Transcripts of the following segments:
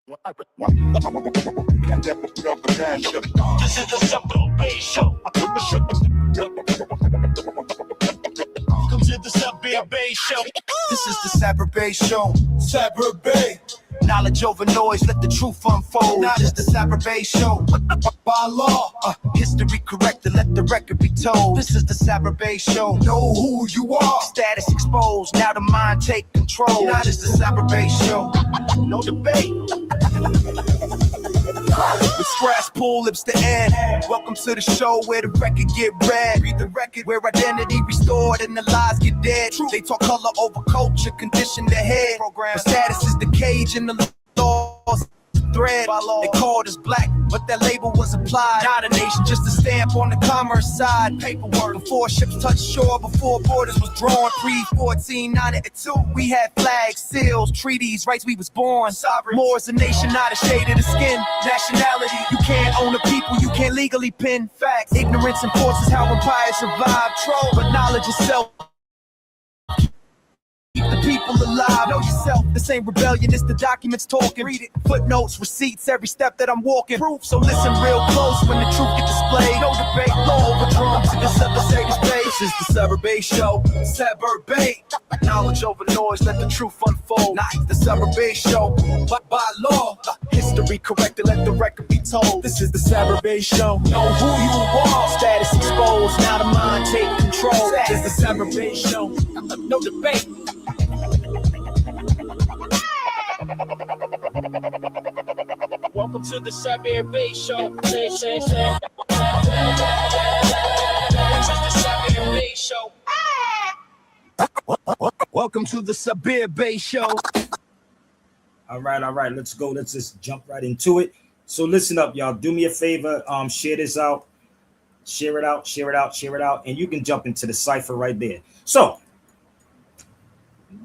This is the Sabir Show. Welcome to the Sabir Show. This is the Sabir Show. Sabir. Knowledge over noise, let the truth unfold. Now this is the Sabir Show. By law, history corrected, let the record be told. This is the Sabir Show. Know who you are. Status exposed, now the mind take control. Now this is the Sabir Show. No debate. With scratch, pull lips to end. Welcome to the show where the record get read. Read the record where identity restored and the lies get dead. They talk color over culture, condition their head. But status is the cage and the laws thread. They called us black, but that label was applied. Not a nation, just a stamp on the commerce side. Paperwork before ships touched shore, before borders was drawn. Pre-1492, we had flags, seals, treaties, rights. We was born sovereign. More is a nation, not a shade of the skin. Nationality, you can't own a people, you can't legally pin facts. Ignorance enforces how empires survive. Troll, but knowledge itself. Keep the people alive. Know yourself. This ain't rebellion, it's the documents talking. Read it. Footnotes, receipts, every step that I'm walking. Proof, so listen real close when the truth gets displayed. No debate, law over drums. This episode is paid. This is the Sabir Show. Sabir. Knowledge over noise, let the truth unfold. Now it's the Sabir Show. But by law, history corrected, let the record be told. This is the Sabir Show. Know who you are. Status exposed, now the mind take control. This is the Sabir Show. No debate. Welcome to the Sabir Show. Say. This is the Sabir Show. Welcome to the Sabir Show. All right. Let's go. Let's just jump right into it. So listen up, y'all. Do me a favor. Share this out. Share it out. And you can jump into the cipher right there. So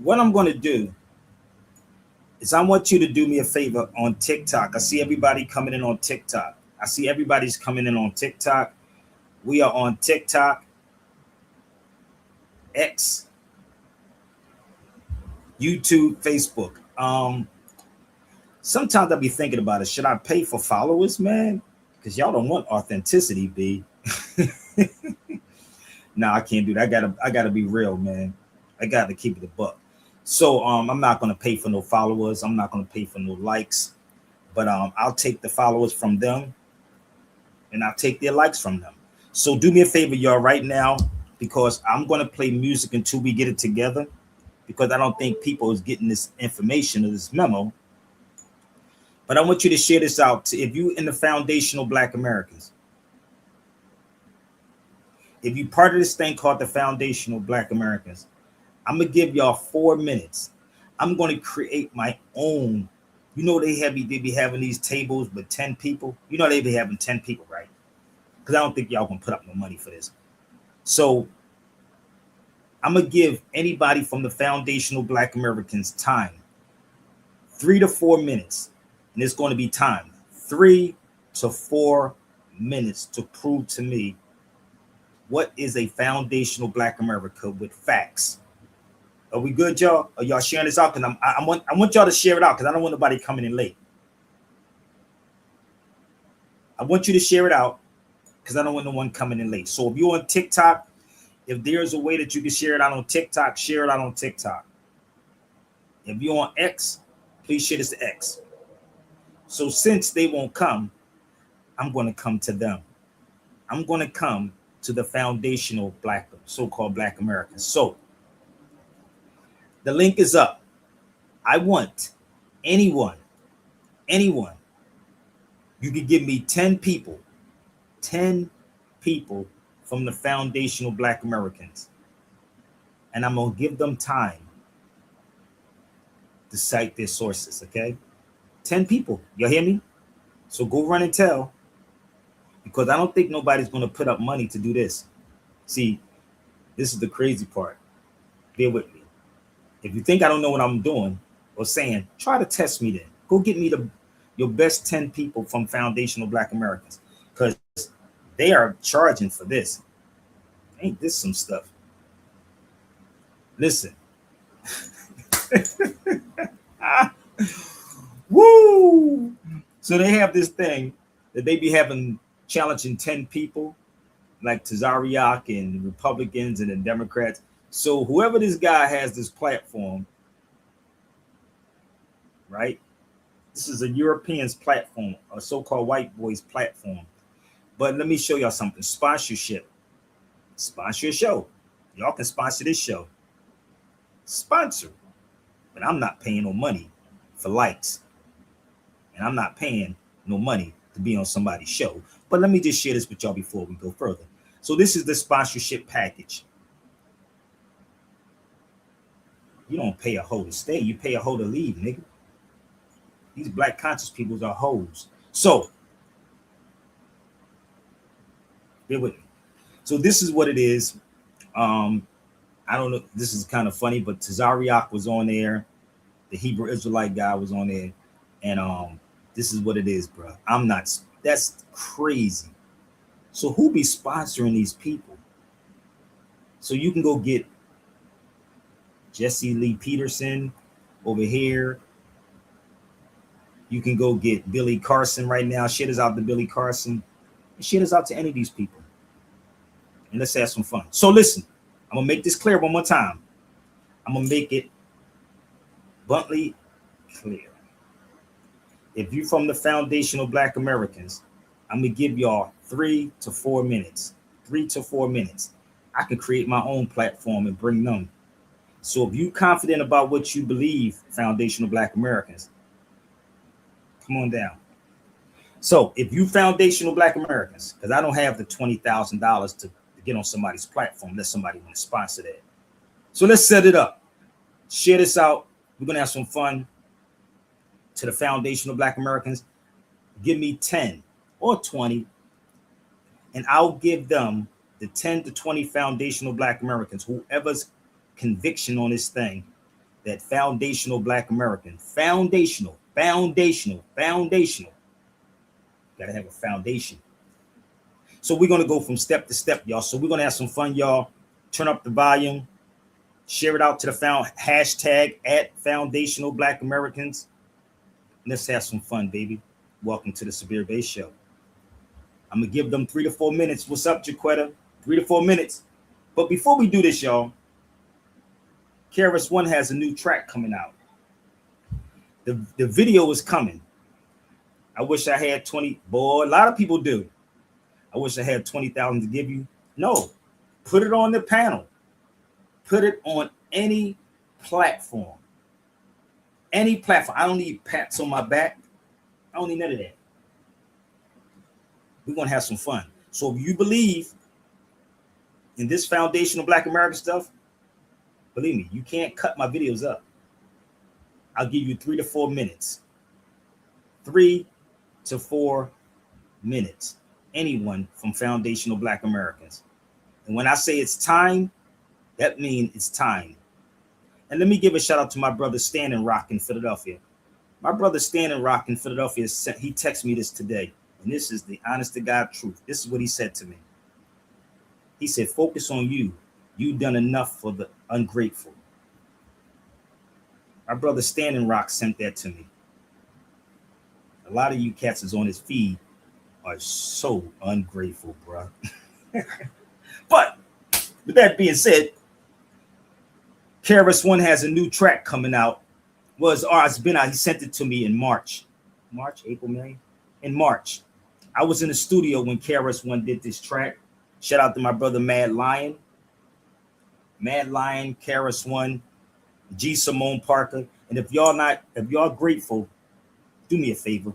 what I'm going to do is I want you to do me a favor on TikTok. I see everybody coming in on TikTok. Everybody's coming in on TikTok. We are on TikTok, X, YouTube, Facebook. Sometimes I'll be thinking about it. Should I pay for followers, man? Because y'all don't want authenticity, B. Nah, I can't do that. I gotta be real, man. I gotta keep it a buck. So I'm not gonna pay for no followers. I'm not gonna pay for no likes. But I'll take the followers from them, and I'll take their likes from them. So do me a favor, y'all, right now, because I'm gonna play music until we get it together. Because I don't think people is getting this information or this memo. But I want you to share this out to, if you in the foundational Black Americans. If you part of this thing called the foundational Black Americans, I'm gonna give y'all 4 minutes. I'm gonna create my own. You know they be having these tables with 10 people. You know they be having 10 people, right? Because I don't think y'all gonna put up no money for this. So I'm gonna give anybody from the foundational Black Americans time, 3 to 4 minutes. And it's going to be time 3 to 4 minutes to prove to me what is a foundational Black America with facts. Are we good, y'all? Are y'all sharing this out? Because I want y'all to share it out because I don't want nobody coming in late. I want you to share it out because I don't want no one coming in late. So if you're on TikTok, if there's a way that you can share it out on TikTok, share it out on TikTok. If you're on X, please share this to X. So since they won't come, I'm going to come to them. I'm going to come to the foundational Black, so-called Black Americans. So the link is up. I want anyone, you can give me 10 people from the foundational Black Americans. And I'm going to give them time to cite their sources, okay? 10 people, you hear me? So go run and tell, because I don't think nobody's going to put up money to do this. See, this is the crazy part. Bear with me. If you think I don't know what I'm doing or saying, try to test me then. Go get me your best 10 people from foundational Black Americans, because they are charging for this. Ain't this some stuff? Listen. Woo! So they have this thing that they be having challenging 10 people, like Tazariak and the Republicans and the Democrats. So whoever this guy has this platform, right? This is a European's platform, a so-called white boys platform. But let me show y'all something. Sponsorship. Sponsor a show. Y'all can sponsor this show. Sponsor. But I'm not paying no money for likes. And I'm not paying no money to be on somebody's show. But let me just share this with y'all before we go further. So this is the sponsorship package. You don't pay a hoe to stay. You pay a hoe to leave, nigga. These black conscious people are hoes. So, bear with me. So this is what it is. I don't know. This is kind of funny, but Tazariak was on there. The Hebrew Israelite guy was on there. And this is what it is, bro. I'm not. That's crazy. So who be sponsoring these people? So you can go get Jesse Lee Peterson over here. You can go get Billy Carson right now. Shit is out to Billy Carson. Shit is out to any of these people. And let's have some fun. So listen, I'm going to make this clear one more time. I'm going to make it bluntly clear. If you're from the foundational Black Americans, I'm going to give y'all 3 to 4 minutes. 3 to 4 minutes. I can create my own platform and bring them. So if you're confident about what you believe, foundational Black Americans, come on down. So if you foundational Black Americans, because I don't have the $20,000 to get on somebody's platform, let somebody want to sponsor that. So let's set it up. Share this out. We're going to have some fun. To the foundational Black Americans, give me 10 or 20, and I'll give them the 10 to 20 foundational Black Americans, whoever's conviction on this thing, that foundational Black American, foundational. Got to have a foundation. So we're going to go from step to step, y'all. So we're going to have some fun, y'all. Turn up the volume. Share it out to the hashtag at foundational Black Americans. Let's have some fun, baby. Welcome to the Sabir Base Show. I'm going to give them 3 to 4 minutes. What's up, Jaquetta? 3 to 4 minutes. But before we do this, y'all, KRS-One has a new track coming out. The video is coming. I wish I had 20. Boy, a lot of people do. I wish I had 20,000 to give you. No, put it on the panel. Put it on any platform. Any platform. I don't need pats on my back. I don't need none of that. We're going to have some fun. So if you believe in this foundational Black American stuff, believe me, you can't cut my videos up. I'll give you 3 to 4 minutes. 3 to 4 minutes. Anyone from foundational Black Americans. And when I say it's time, that means it's time. And let me give a shout out to my brother Standing Rock in Philadelphia. My brother Standing Rock in Philadelphia, he texted me this today. And this is the honest to God truth. This is what he said to me. He said, focus on you. You've done enough for the ungrateful. My brother Standing Rock sent that to me. A lot of you cats is on his feed are so ungrateful, bro. But with that being said, KRS-One has a new track coming out. It's been out. He sent it to me in March. April, May? In March. I was in the studio when KRS-One did this track. Shout out to my brother Mad Lion. Mad Lion, KRS-One, G. Simone Parker. And if y'all grateful, do me a favor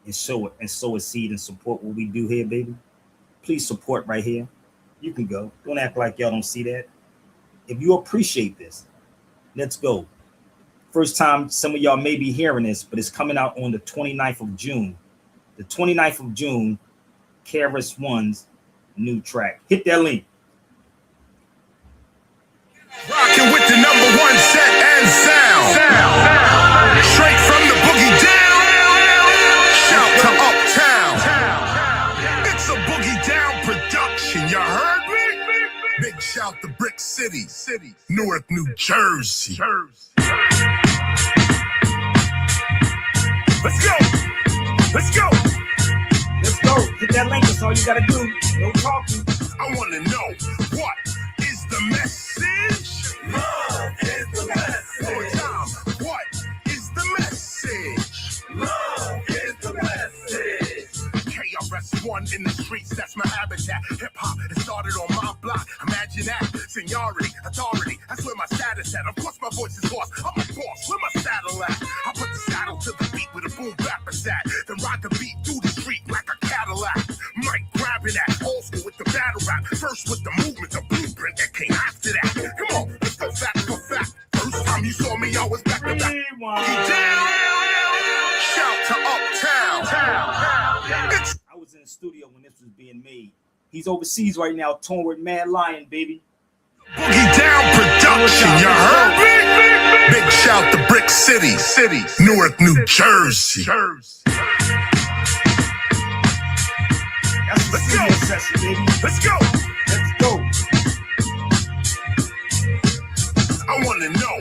and sow a seed and support what we do here, baby. Please support right here. You can go. Don't act like y'all don't see that. If you appreciate this, let's go. First time some of y'all may be hearing this, but it's coming out on the 29th of June. The 29th of June, KRS-One's new track. Hit that link. Rocking with the #1 set and sound. Straight from the boogie down. Shout to Uptown. It's a boogie down production. You heard me? Big shout to Brick City, Newark, New Jersey. Let's go. Let's go. Hit that link. That's all you gotta do. No talking. I wanna know, what is the message? Love is the message. One more time. What is the message? Love is the message. KRS-One in the streets, that's my habitat. Hip-hop, it started on my block. Imagine that. Seniority, authority, that's where my status at. Of course my voice is lost. I'm a boss. Where my saddle at? I put the saddle to the beat with a boom bap at. Then ride the beat through the street like a Cadillac. Mic grabbing that, old school with the battle rap. First with the movement, the blueprint that came after that. Come on, let's go fact for fact. First time you saw me, I was back to back. Down. Shout to Uptown. It's I was in the studio when this was being made. He's overseas right now, touring with Mad Lion, baby. Boogie Down Production, you heard me? Big shout to Brick City, Newark, New Jersey. That's the studio session, baby. Let's go. Let's go. I want to know,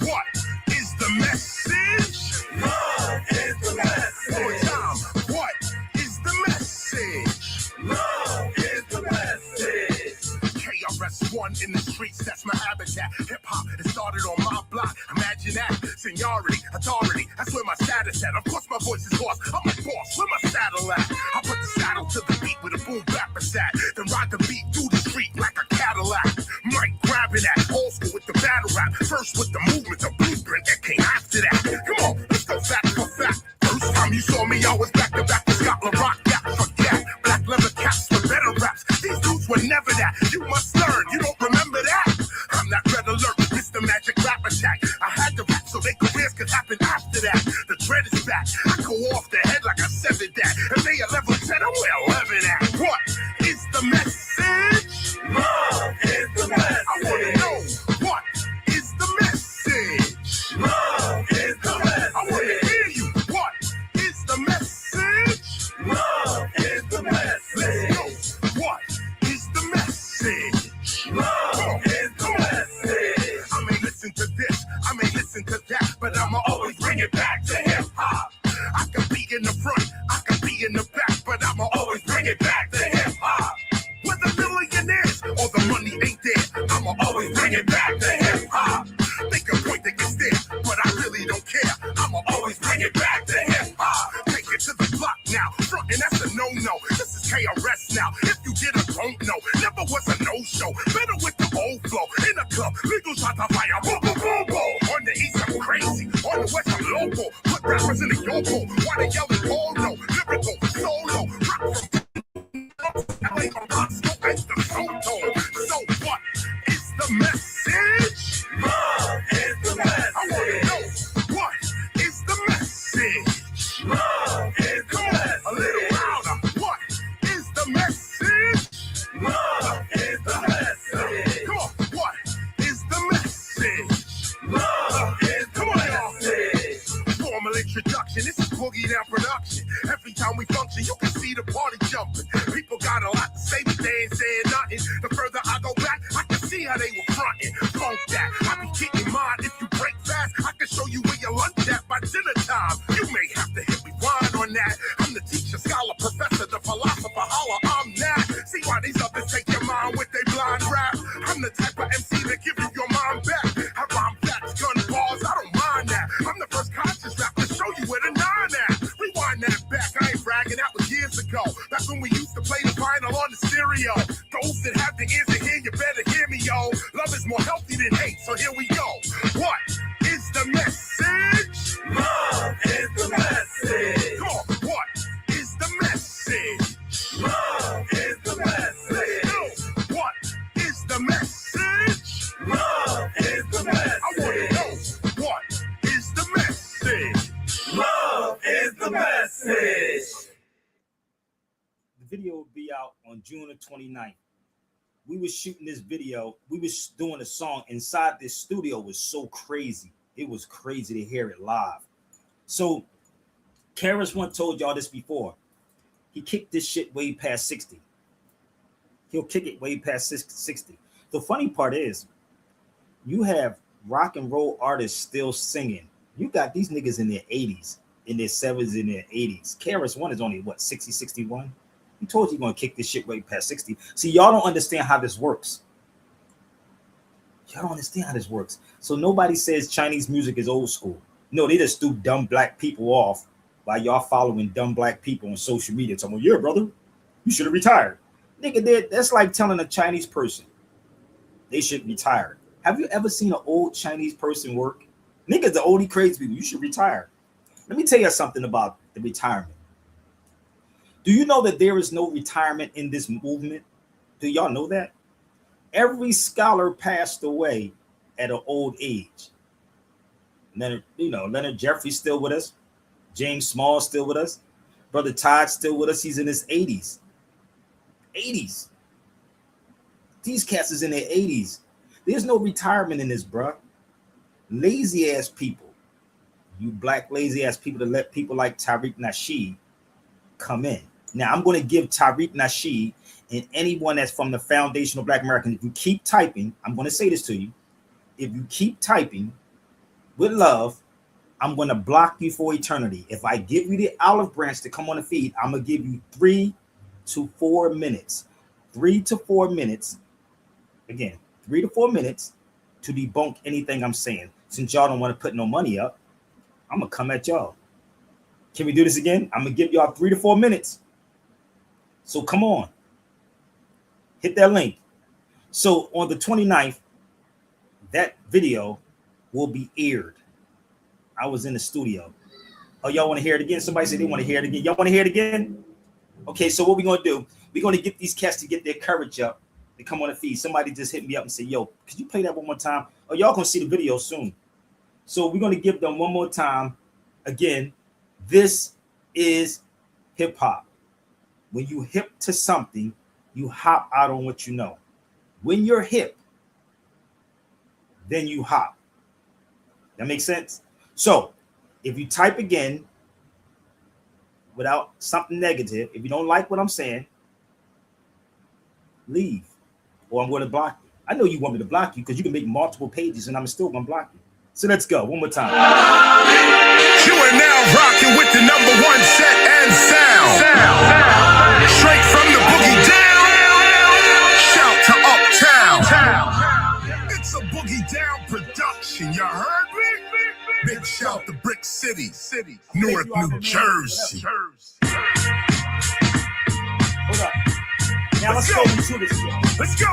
what is the message? Love is the message. One more time. What is the message? Love is the message. KRS-One in the streets, that's my habitat. Hip-hop, it started on my block. Imagine that. Seniority, authority, that's where my status at. Of course my voice is lost. I'm a boss. Where my saddle at? I put the saddle to the beat with a boom bap at. Then ride the beat through the street like a Cadillac. Mic grabbing that, old school with the battle rap. First with the movement, the blueprint that came after that. Come on, let's go fact for fact. First time you saw me, I was back to back with Scotland Rock. Gap for gap, black leather caps for better raps. These dudes were never that. You must learn, you don't remember that? I'm not red alert, Mr. Magic Rap Attack. I had to rap so their careers could happen after that. The dread is back. I go off the head like I severed that. If they are level 10, I'm where 11 at. What is the message? Love is the message. I want to know, what is the message? Love is the message. I want to hear you. What is the message? Love is the message. Let's go. What is the message? Love is the message. I may listen to this, I may listen to that, but I'ma always bring it back to hip hop. I can be in the front, I can be in the back, but I'ma always bring it back to hip hop. Whether millionaires or the money ain't there, I'ma always bring it back to hip hop. They can point they can stare, but I really don't care. I'ma always bring it back to hip hop. Take it to the block now, frontin' that's a no-no. This is KRS now. If you did or don't know, never was a no-show. Better with the old flow. In the club, legal shot to fire. Boom, boom, boom, boom. On the east, I'm crazy. On the west, I'm local. Put rappers in the yokel. Why they yelling all no? Lyrical, solo. Rock from LA from Moscow and the Soto. So what is the message? Love is the message. I want to know, what is the message? Love is the message. A little louder. What is the message? Love is the message. Come on. What is the message? Love is the message. Formal introduction. This is Boogie Down Production. Every time we function, you can see the party jumping. People got a lot to say, but they ain't saying nothing. The further I go back, I can see how they were fronting. Funk that. I be getting mine. If you break fast, I can show you where your lunch at by dinner time. You may have to hit rewind on that. I'm the teacher, scholar, professor, the philosopher. Holla, I'm that. See why these others take your mind with their blind rap. I'm the type of MC that give you your mind back. I rhyme facts, gun bars, I don't mind that. I'm the first conscious rap to show you where the nine at. Rewind that back, I ain't bragging, that was years ago. Back when we used to play the vinyl on the stereo. Those that have the ears to hear, you better hear me, yo. Love is more healthy than hate, so here we go. What is the message? Love is the message. Come on, what is the message? Love is the message. No, what is the message? Love is the message. I want to know, what is the message? Love is the message. The video will be out on June the 29th. We was shooting this video. We was doing a song inside this studio. Was so crazy. It was crazy to hear it live. So KRS-One told y'all this before. He kicked this shit way past 60. He'll kick it way past 60. The funny part is, you have rock and roll artists still singing. You got these niggas in their 80s in their 70s and their 80s. KRS-One is only, what, 60, 61? He told you you're going to kick this shit way past 60. See, y'all don't understand how this works. Y'all don't understand how this works. So nobody says Chinese music is old school. No, they just threw dumb black people off by y'all following dumb black people on social media. Talking, yeah, brother, you should have retired. Nigga, that's like telling a Chinese person they should retire. Have you ever seen an old Chinese person work? Niggas, the oldie crazy people, you should retire. Let me tell you something about the retirement. Do you know that there is no retirement in this movement? Do y'all know that? Every scholar passed away at an old age. Leonard Jeffrey's still with us. James Small still with us. Brother Todd still with us. He's in his 80s. 80s. These cats is in their 80s. There's no retirement in this, bruh. Lazy ass people. You black lazy ass people that let people like Tariq Nasheed come in. Now, I'm going to give Tariq Nasheed and anyone that's from the foundational Black Americans, if you keep typing, I'm going to say this to you. If you keep typing with love, I'm going to block you for eternity. If I give you the olive branch to come on the feed, I'm going to give you 3 to 4 minutes. 3 to 4 minutes. Again, 3 to 4 minutes to debunk anything I'm saying. Since y'all don't want to put no money up, I'm going to come at y'all. Can we do this again? I'm going to give y'all 3 to 4 minutes. So come on. Hit that link. So on the 29th, that video will be aired. I was in the studio. Oh, y'all want to hear it again? Somebody said they want to hear it again. Y'all want to hear it again? Okay, so what we're going to do, we're going to get these cats to get their courage up. They come on the feed. Somebody just hit me up and say, yo, could you play that one more time? Oh, y'all going to see the video soon. So we're going to give them one more time. Again, this is hip hop. When you hip to something, you hop out on what you know. When you're hip, then you hop. That makes sense? So if you type again without something negative, if you don't like what I'm saying, leave or I'm going to block you. I know you want me to block you because you can make multiple pages and I'm still going to block you. So let's go one more time. You are now rocking with the #1 set and sound. Straight from the boogie down. Shout to Uptown. It's a boogie down production. You heard me? Big shout to Brick City, Newark, New Jersey. Hold up. Now let's go into this. Let's go.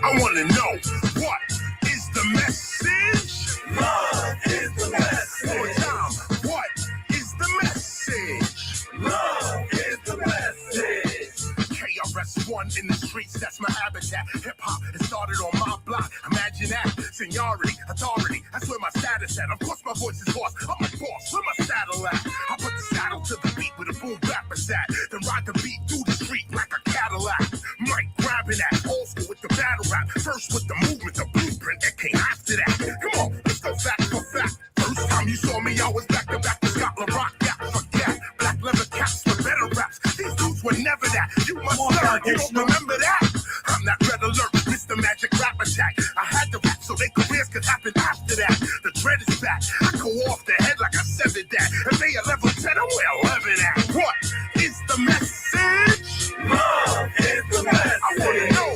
I want to know, what is the message? Love is the message. One more time. What is the message? Love is the message. KRS-One in the streets, that's my habitat. Hip-hop, it started on my block. Imagine that. Seniority, authority, that's where my status at. Of course my voice is hoarse. I'm a boss, where my saddle at? I put the saddle to the beat with a boom backwards at. Then ride the beat through the street like a Cadillac. Mic grabbing that, old school with the battle rap. First with the movement, the blueprint that came after that. Come on, let's go fact for fact. First time you saw me, I was back to back with Scotland Rock. Gap for gap, black leather caps for better raps. These dudes were never that. You must learn, you don't remember that? I'm not red alert, Mr. Magic Rap Attack. I had to rap so their careers could happen after that. The dread is back, I go off the head like I said it that. If they are level 10, I'm where 11 at. What is the message? Love is the message. I want to know,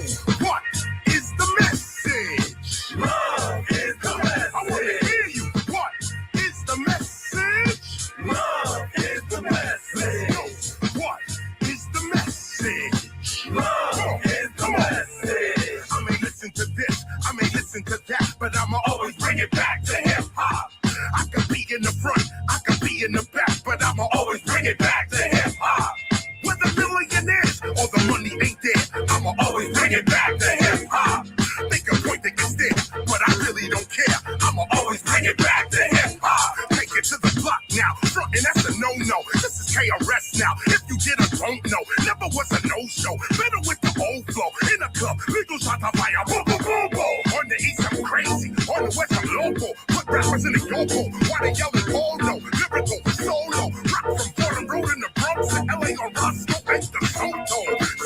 what is the message? Love is the message. I want to hear you. What is the message? Love is the message. Let's go. What is the message? Love is the message. I may listen to this, I may listen to that, but I'ma always bring it back to hip hop. I could be in the front, I could be in the back, but I'ma always bring it back to hip hop. Whether millionaires or the money ain't there, I'ma always bring it back to hip hop. Make a point that gets there, but I really don't care. I'ma always bring it back to hip hop. Take it to the block now, frontin' that's a no-no. This is KRS now. If you did or don't know, never was a no-show. Better with the old flow. In a club, legal shot to fire. Boom, boom, boom, boom. On the east, I'm crazy. On the west, I'm local. Put rappers in the yo-yo. Why they yelling all no? Lyrical, solo. Rock from Fordham Road in the Bronx to LA on Roscoe and the Soto.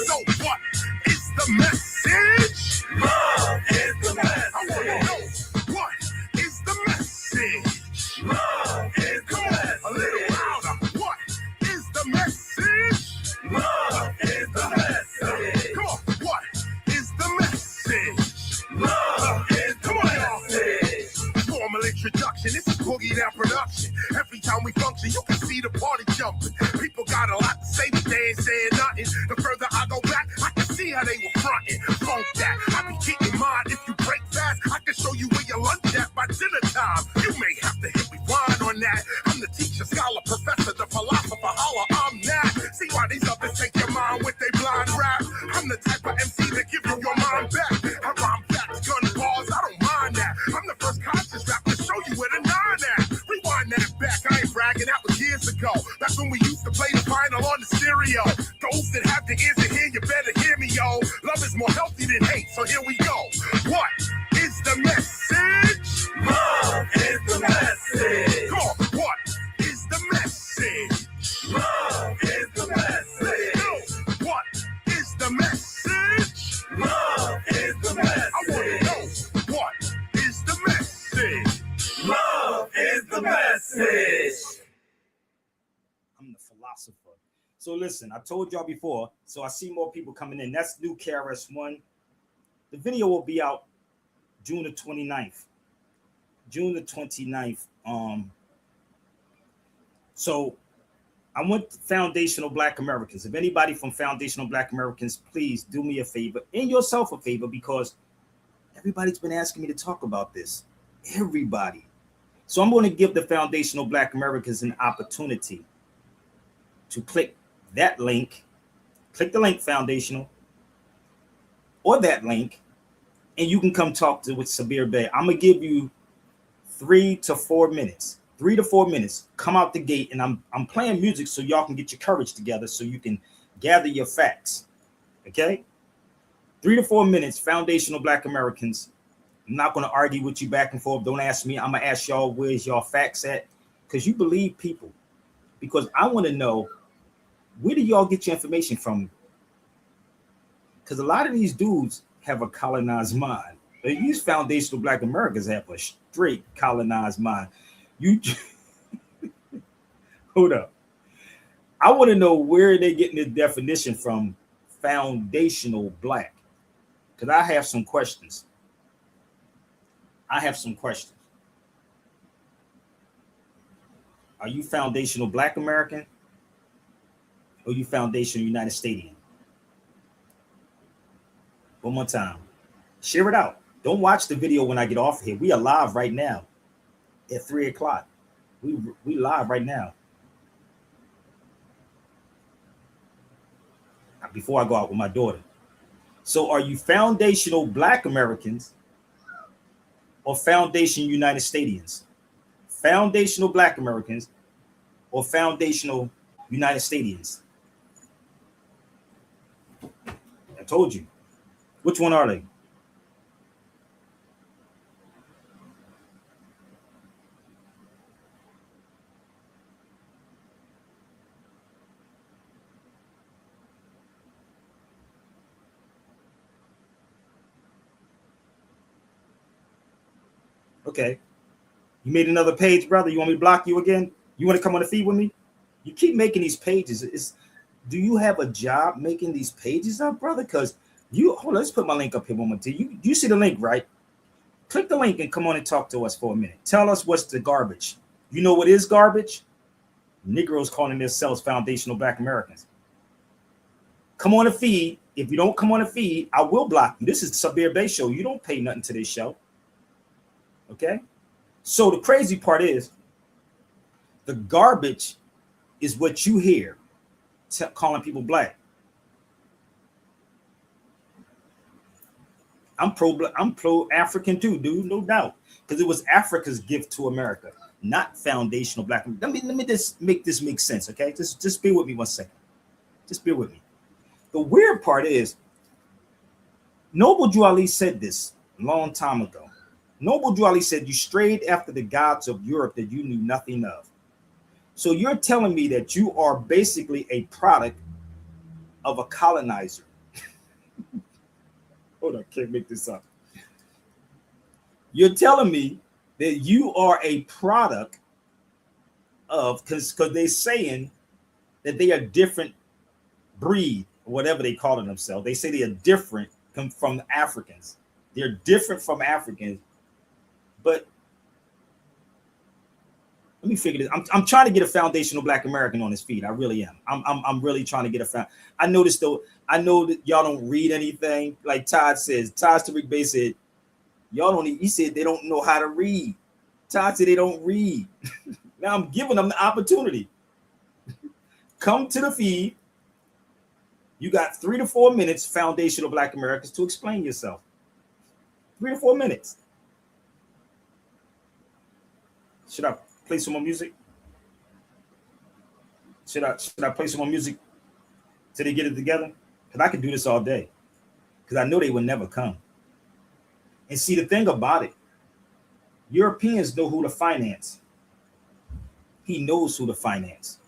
So what is the message? Love is the message. I want to know, what is the message? Love is the message. Formal introduction, this is Boogie Down Production. Every time we function, you can see the party jumping. People got a lot to say, but they ain't saying nothing. The further I go back, I can see how they were fronting. Funk that, I be keeping mine. If you break fast, I can show you where your lunch at by dinner time. You may have to hit rewind on that. I'm the teacher, scholar, professor, the philosopher, holler, I'm that. See why these others take your mind with they blind rap? I'm the type of MC that give you your mind back. I rhyme facts, gun bars, I don't mind that. I'm the first conscious rap to show you where the nine at. Rewind that back, I ain't bragging, that was years ago. That's when we used to play the vinyl on the stereo. Those that have the ears to hear, you better hear me, yo. Love is more healthy than hate, so here we go. What is the message? Love is the message. Come on, what is the message? Love is the message. Yo, what is the message? Love is the message. I want to know, what is the message? Love is the message. I'm the philosopher. So listen, I told y'all before, so I see more people coming in. That's new KRS-One. The video will be out June the 29th. June the 29th. So I want Foundational Black Americans. If anybody from Foundational Black Americans, please do me a favor and yourself a favor, because everybody's been asking me to talk about this. Everybody. So I'm going to give the Foundational Black Americans an opportunity to click that link. Click the link, Foundational, or that link, and you can come talk with Sabir Bey. I'm going to give you 3 to 4 minutes. 3 to 4 minutes. Come out the gate, and I'm playing music so y'all can get your courage together so you can gather your facts. Okay? 3 to 4 minutes, Foundational Black Americans. I'm not going to argue with you back and forth. Don't ask me. I'm going to ask y'all, where's y'all facts at? Because you believe people. Because I want to know, where do y'all get your information from? Because a lot of these dudes have a colonized mind. These Foundational Black Americans have a straight colonized mind. You hold up. I want to know where they're getting this definition from, foundational black. Because I have some questions. Are you foundational Black American? Or you foundational United Statian? One more time. Share it out. Don't watch the video when I get off here. We are live right now at 3 o'clock. We live right now. Before I go out with my daughter. So are you foundational Black Americans or foundational United Statians? Foundational Black Americans or foundational United Statians? I told you. Which one are they? Okay. You made another page, brother. You want me to block you again? You want to come on the feed with me? You keep making these pages. Do you have a job making these pages up, brother? Because hold on, let's put my link up here one more time. You see the link, right? Click the link and come on and talk to us for a minute. Tell us what's the garbage. You know what is garbage? Negroes calling themselves foundational Black Americans. Come on the feed. If you don't come on the feed, I will block you. This is the Sabir Bey Show. You don't pay nothing to this show. Okay? So the crazy part is, the garbage is what you hear calling people black. I'm pro African too, dude, no doubt, because it was Africa's gift to America, not foundational Black. Let me just make this make sense, okay? Just bear with me 1 second. Just bear with me. The weird part is, Noble Drew Ali said this a long time ago. Noble Drew Ali said, you strayed after the gods of Europe that you knew nothing of. So you're telling me that you are basically a product of a colonizer. Hold on, can't make this up. You're telling me that you are a product of, because they're saying that they are different breed, or whatever they call it themselves. They say they are different from Africans. They're different from Africans, but let me figure this. I'm trying to get a foundational Black American on his feet. I really am. I'm really trying to get a found. I noticed though. I know that y'all don't read anything. Like Todd says, Todd Tariq Bey said, y'all don't. He said they don't know how to read. Todd said they don't read. Now I'm giving them the opportunity. Come to the feed. You got 3 to 4 minutes, foundational Black Americans, to explain yourself. 3 to 4 minutes. Should I play some more music? Should I play some more music till they get it together? Because I could do this all day. Because I know they would never come. And see, the thing about it, Europeans know who to finance. He knows who to finance.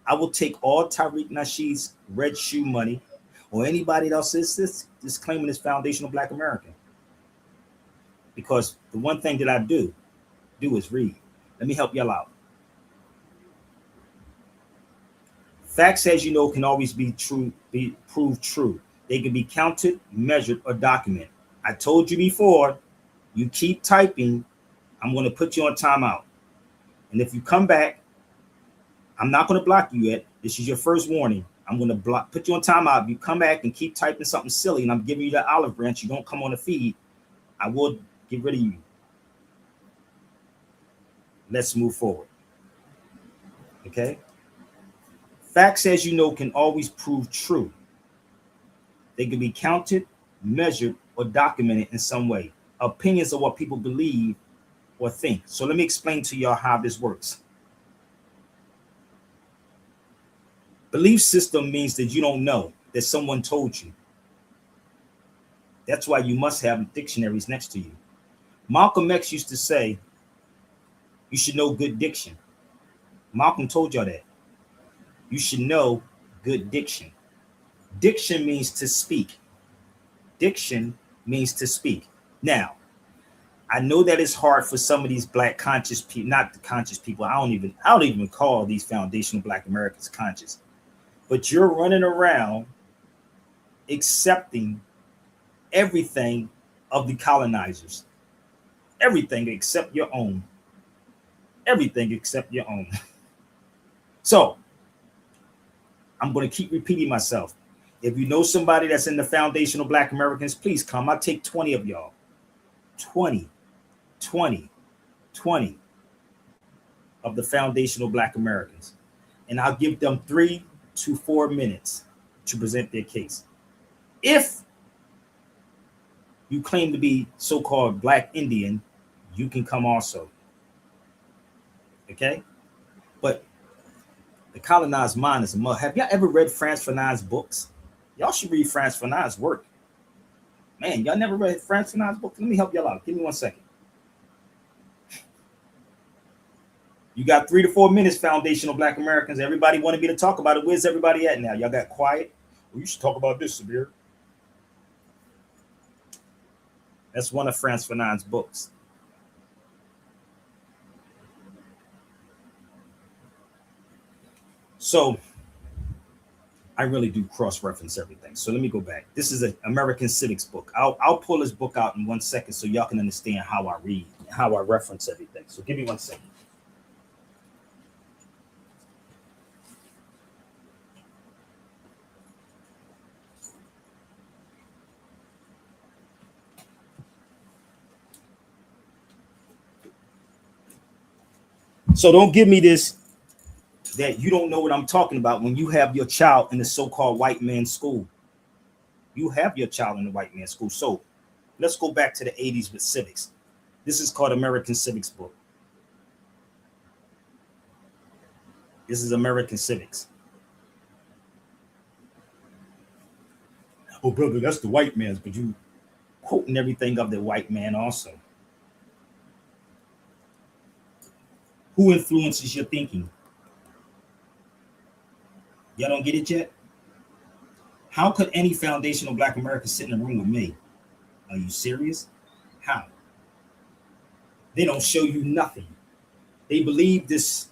I will take all Tariq Nasheed's red shoe money or anybody else is claiming this foundational Black American. Because the one thing that I do is read. Let me help y'all out. Facts, as you know, can always be proved true. They can be counted, measured, or documented. I told you before, you keep typing, I'm going to put you on timeout. And if you come back, I'm not going to block you yet. This is your first warning. I'm going to put you on timeout. If you come back and keep typing something silly and I'm giving you the olive branch, you don't come on the feed, I will get rid of you. Let's move forward. Okay? Facts, as you know, can always prove true. They can be counted, measured, or documented in some way. Opinions are what people believe or think. So let me explain to y'all how this works. Belief system means that you don't know, that someone told you. That's why you must have dictionaries next to you. Malcolm X used to say, you should know good diction. Malcolm told y'all that. You should know good diction. Diction means to speak. Diction means to speak. Now, I know that it's hard for some of these Black conscious people, not the conscious people. I don't even call these foundational Black Americans conscious. But you're running around accepting everything of the colonizers. Everything except your own. Everything except your own. So, I'm going to keep repeating myself. If you know somebody that's in the foundational Black Americans, please come. I'll take 20 of y'all. 20 of the foundational Black Americans. And I'll give them 3 to 4 minutes to present their case. If you claim to be so-called Black Indian, you can come also. Okay? But the colonized mind is a mug. Have y'all ever read Frantz Fanon's books? Y'all should read Frantz Fanon's work. Man, y'all never read Frantz Fanon's book? Let me help y'all out. Give me 1 second. You got 3 to 4 minutes, foundational Black Americans. Everybody wanted me to talk about it. Where's everybody at now? Y'all got quiet? Well, you should talk about this, Sabir. That's one of Frantz Fanon's books. So I really do cross-reference everything. So let me go back. This is an American Civics book. I'll pull this book out in 1 second so y'all can understand how I read, how I reference everything. So give me 1 second. So don't give me this that you don't know what I'm talking about when you have your child in the so-called white man's school. You have your child in the white man's school. So let's go back to the 80s with civics. This is called American Civics book. This is American Civics. Oh, brother, that's the white man's, but you quoting everything of the white man also. Who influences your thinking? Y'all don't get it yet? How could any foundational Black American sit in a room with me? Are you serious? How? They don't show you nothing. They believe this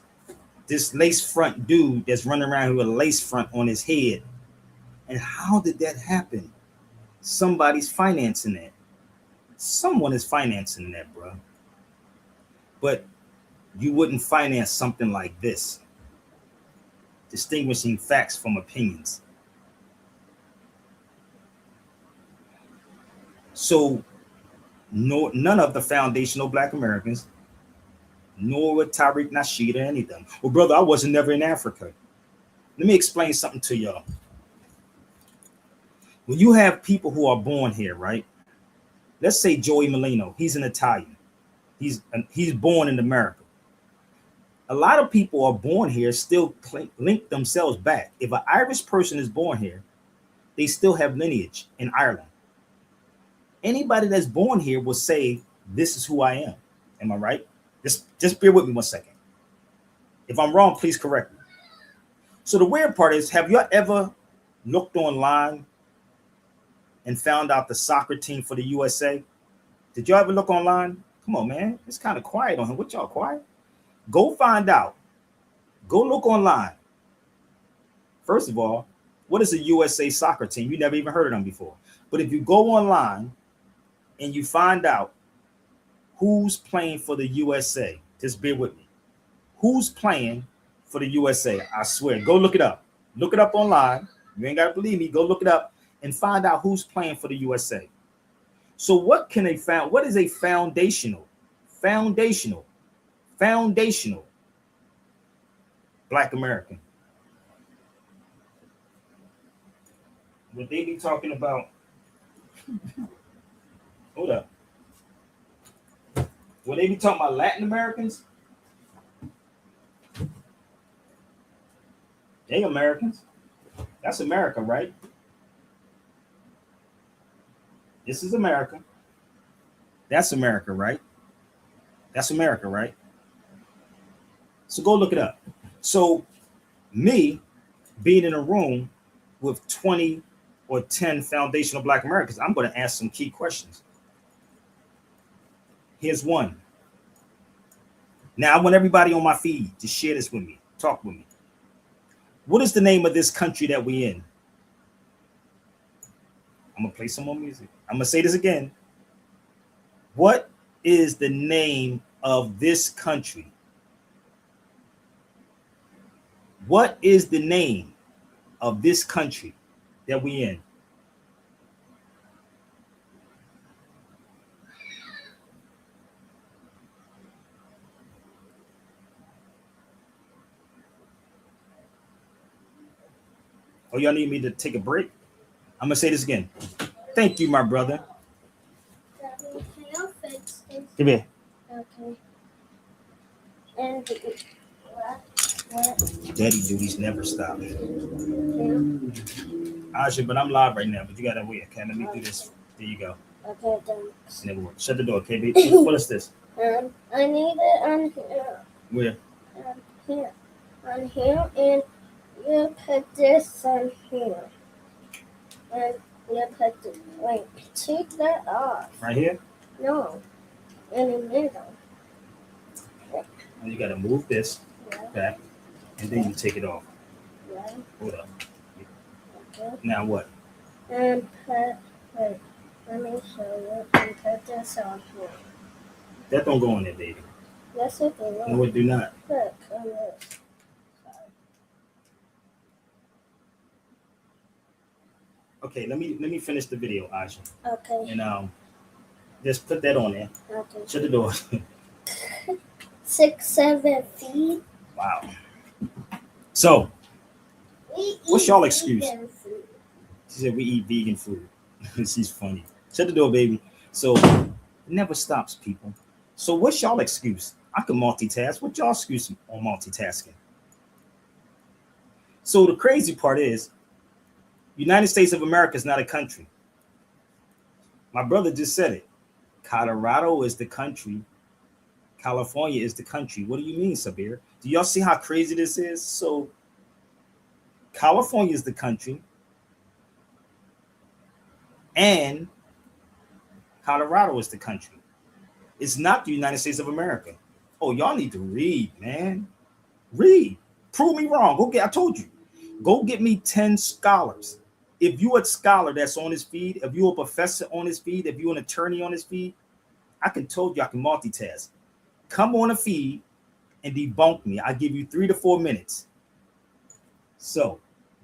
lace front dude that's running around with a lace front on his head. And how did that happen? Somebody's financing it. Someone is financing that, bro. But you wouldn't finance something like this, distinguishing facts from opinions. So no, none of the foundational Black Americans, nor with Tariq Nasheed or any of them. Well, brother, I wasn't never in Africa. Let me explain something to y'all. When you have people who are born here, right? Let's say Joey Molino, he's an Italian. He's born in America. A lot of people are born here still link themselves back. If an Irish person is born here, they still have lineage in Ireland. Anybody that's born here will say, this is who I am. Am I right? Just bear with me 1 second. If I'm wrong, please correct me. So the weird part is, have you ever looked online and found out the soccer team for the USA? Did y'all ever look online? Come on, man. It's kind of quiet on here. What y'all quiet? Go find out. Go look online. First of all, what is a USA soccer team? You never even heard of them before. But if you go online and you find out who's playing for the USA, just bear with me. Who's playing for the USA? I swear, go look it up. Look it up online. You ain't got to believe me. Go look it up and find out who's playing for the USA. So what can they found? What is a foundational Black American? Would they be talking about? Hold up. Would they be talking about Latin Americans? They Americans. That's America, right? This is America. That's America, right? That's America, right? So go look it up. So me being in a room with 20 or 10 foundational Black Americans, I'm going to ask some key questions. Here's one. Now I want everybody on my feed to share this with me. Talk with me. What is the name of this country that we in? I'm going to play some more music. I'm going to say this again. What is the name of this country? What is the name of this country that we in? Oh, y'all need me to take a break? I'm gonna say this again. Thank you, my brother. Daddy, can you fix this? Give here. Okay. And what? Daddy duties never stop. Yeah. Aja, but I'm live right now, but you gotta wait. Okay, let me do this. There you go. Okay, thanks. Never work. Shut the door, okay, baby? What is this? I need it on here. Where? Here. On here, and you put this on here. And you put the, wait, take that off. Right here? No. In the middle. And you gotta move this Yeah. back, and then you take it off. Yeah. Hold up. Okay. Now what? And put, wait, let me show you. And put this on here. That don't go in there, baby. Yes, it will. No, it do not. Look on this. Okay, let me finish the video, Aja. Okay. And just put that on there. Okay. Shut the door. 6, 7 feet. Wow. So We What's eat y'all excuse? vegan food. she said we eat vegan food. She's funny. Shut the door, baby. So it never stops, people. So what's y'all excuse? I can multitask. What y'all excuse on multitasking? So the crazy part is, United States of America is not a country. My brother just said it. Colorado is the country. California is the country. What do you mean, Sabir? Do y'all see how crazy this is? So California is the country, and Colorado is the country. It's not the United States of America. Oh, y'all need to read, man. Read. Prove me wrong. I told you. Go get me 10 scholars If you're a scholar that's on his feed, if you're a professor on his feed, if you're an attorney on his feed, I can told you I can multitask. Come on a feed and debunk me. I give you 3 to 4 minutes. So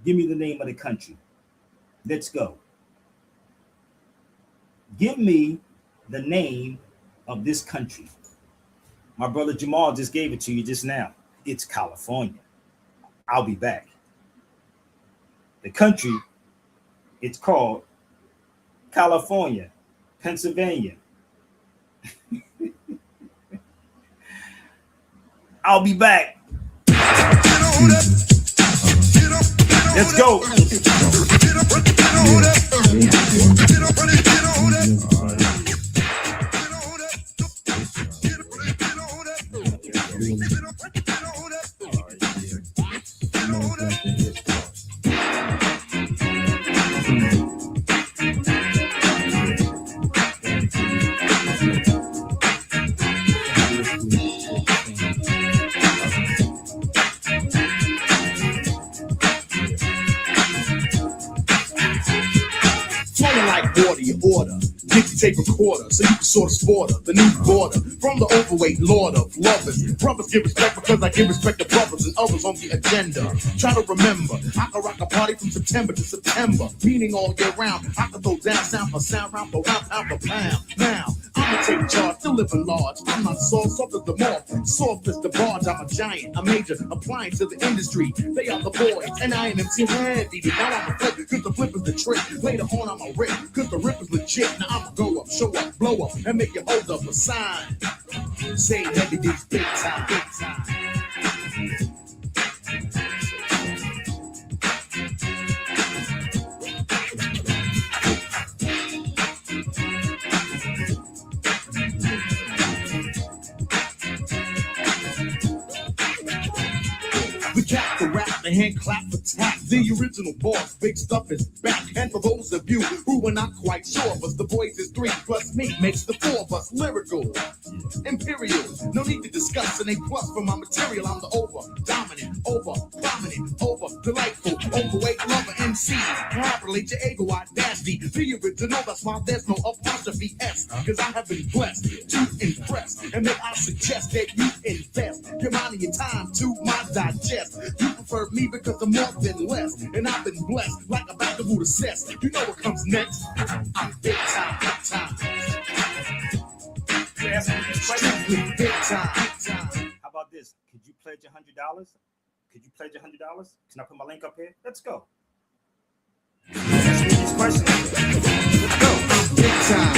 give me the name of the country. Let's go. Give me the name of this country. My brother Jamal just gave it to you just now. It's California. I'll be back. The country, it's called California, Pennsylvania. I'll be back. Let's go. Order, tape recorder, so you can sort of sport her, the new border, from the overweight lord of lovers. Brothers give respect because I give respect to brothers and others on the agenda. Try to remember, I can rock a party from September to September, meaning all year round. I can throw down sound for sound, round for round, pound for pound. Now, I'ma take charge, still living large. I'm not soft as the morph, soft as the barge. I'm a giant, a major, applying to the industry. They are the boys, and I am MC heavy. Now I'm a flip, cause the flip is the trick. Later on, I'm a rip, cause the rip is legit. Now I'ma go up, show up, blow up, and make you hold up a sign. Say heavy D's big time, big time. We cap the rap, the hand clap the tap. The original boss, big stuff is back. And for those of you who are not quite sure of us, the boys is 3 plus me makes the 4 of us. Lyrical, imperial, no need to discuss an A plus for my material. I'm the over dominant, over prominent, over delightful, overweight lover MC. Properly your ego audacity, the original. That's why there's no apostrophe S, cause I have been blessed to impress, and may I suggest that you invest your money and time to my digest. You prefer me because I'm more than less, and I've been blessed like a bag of Buddha cess. You know what comes next? I'm big time, big time. Strictly big time, big time. How about this? Could you pledge $100? Could you pledge $100? Can I put my link up here? Let's go. Ask me these questions. Let's go. Big time,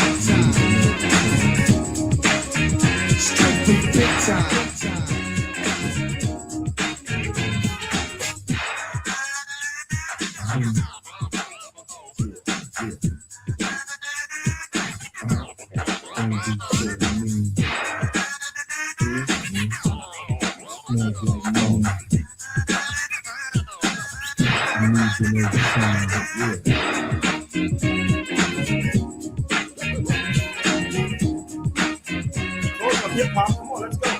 strictly big time, big time. Hip hop, come on, let's go.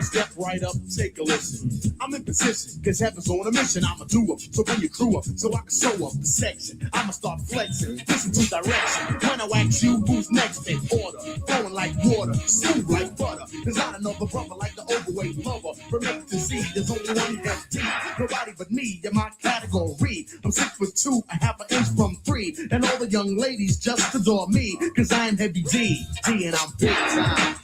Step right up, take a listen. I'm in position, cause heaven's on a mission. I'ma do up, so bring your crew up, so I can sew up the section. I'ma start flexing, listen to direction. When I wax you, who's next in order? Flowing like water, smooth like butter. There's not another brother like the overweight lover. From F to Z, there's only one FD. Nobody but me in my category. I'm 6'2", a half an inch from 3. And all the young ladies just adore me, cause I am heavy D, and I'm big time.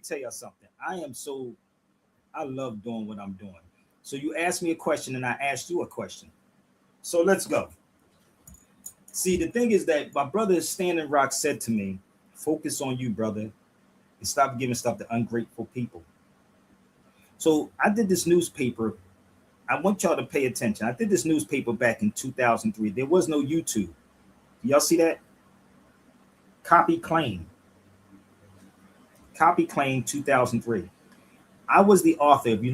me tell y'all something. I love doing what I'm doing. So you asked me a question and I asked you a question. So let's go. See, the thing is that my brother Standing Rock said to me, focus on you, brother, and stop giving stuff to ungrateful people. So I did this newspaper. I want y'all to pay attention. I did this newspaper back in 2003. There was no YouTube. Y'all see that? Copy claim. Copy claim 2003. I was the author. If you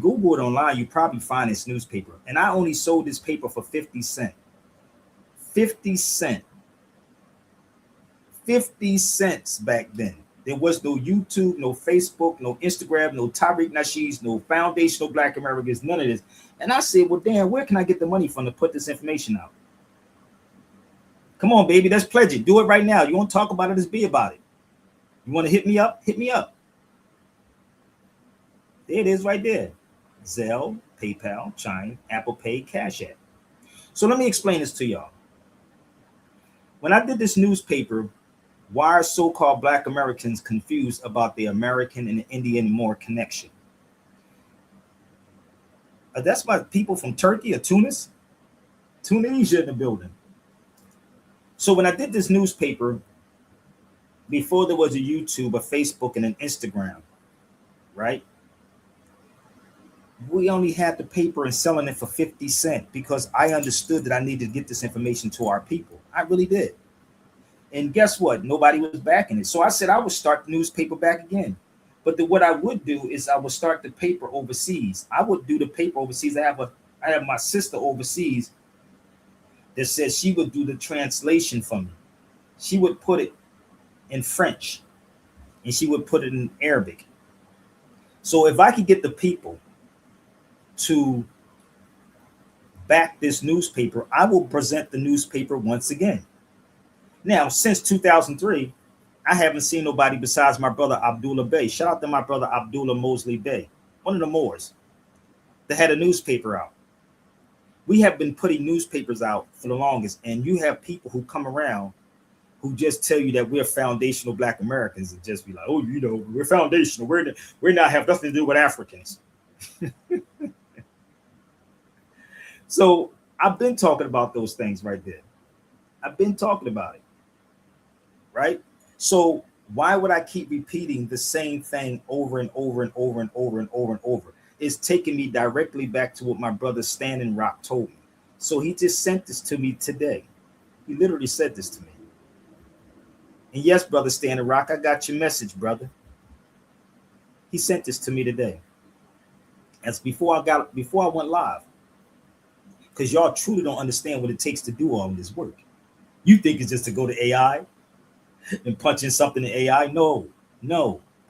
Google it online, you probably find this newspaper. And I only sold this paper for 50 cents. 50 cents. 50 cents back then. There was no YouTube, no Facebook, no Instagram, no Tariq Nasheeds, no Foundational Black Americans, none of this. And I said, well, damn, where can I get the money from to put this information out? Come on, baby, let's pledge it. Do it right now. You want to talk about it, let's be about it. You want to hit me up? Hit me up. There it is right there. Zelle, PayPal, Chime, Apple Pay, Cash App. So let me explain this to y'all. When I did this newspaper, why are so-called Black Americans confused about the American and the Indian Moor connection? That's by people from Turkey or Tunis? Tunisia in the building. So when I did this newspaper, before there was a YouTube, a Facebook, and an Instagram, right? We only had the paper and selling it for 50 cents because I understood that I needed to get this information to our people. I really did. And guess what? Nobody was backing it. So I said I would start the newspaper back again. But what I would do is I would start the paper overseas. I would do the paper overseas. I have my sister overseas that says she would do the translation for me. She would put it in French and she would put it in Arabic. So if I could get the people to back this newspaper, I will present the newspaper once again. Now, since 2003, I haven't seen nobody besides my brother Abdullah Bey. Shout out to my brother Abdullah Mosley Bey, one of the Moors that had a newspaper out. We have been putting newspapers out for the longest, and you have people who come around who just tell you that we're foundational Black Americans and just be like, oh, you know, we're foundational. We're not have nothing to do with Africans. So I've been talking about those things right there. I've been talking about it, right? So why would I keep repeating the same thing over and over and over and over and over and over? It's taking me directly back to what my brother Standing Rock told me. So he just sent this to me today. He literally said this to me. And yes, brother Standing Rock, I got your message, brother. He sent this to me today. That's before I went live. Because y'all truly don't understand what it takes to do all this work. You think it's just to go to AI and punch in something in AI? No,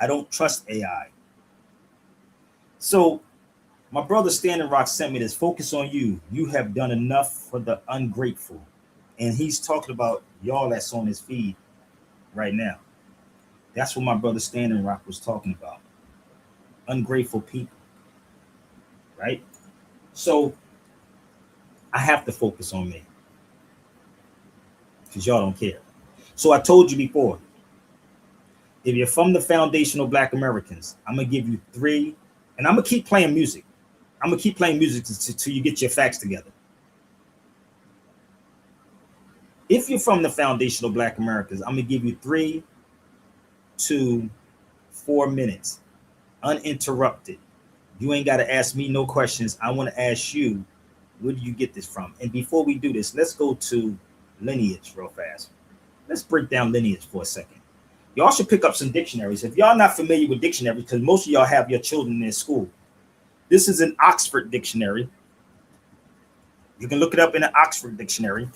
I don't trust AI. So my brother Standing Rock sent me this. Focus on you. You have done enough for the ungrateful. And he's talking about y'all that's on his feed right now. That's what my brother Standing Rock was talking about. Ungrateful people. Right? So I have to focus on me. Because y'all don't care. So I told you before, if you're from the foundational Black Americans, I'm going to give you 3, and I'm going to keep playing music. I'm going to keep playing music till you get your facts together. If you're from the foundational Black Americans, I'm going to give you 3 to 4 minutes, uninterrupted. You ain't got to ask me no questions. I want to ask you, where do you get this from? And before we do this, let's go to lineage real fast. Let's break down lineage for a second. Y'all should pick up some dictionaries. If y'all not familiar with dictionaries, because most of y'all have your children in school, this is an Oxford dictionary. You can look it up in an Oxford dictionary.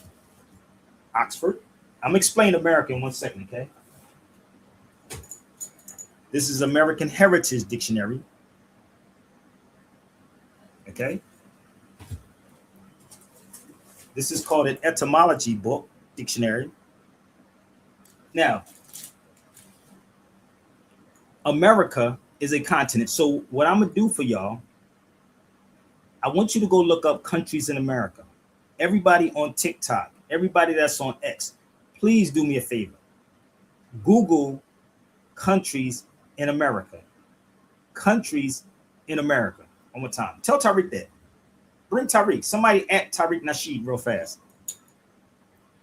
Oxford. I'm gonna explain America in 1 second, okay? This is American Heritage Dictionary. Okay. This is called an etymology book, dictionary. Now, America is a continent. So what I'm going to do for y'all, I want you to go look up countries in America. Everybody on TikTok, everybody that's on X, please do me a favor. Google countries in America. Countries in America. One more time. Tell Tariq that. Bring Tariq. Somebody at Tariq Nasheed real fast.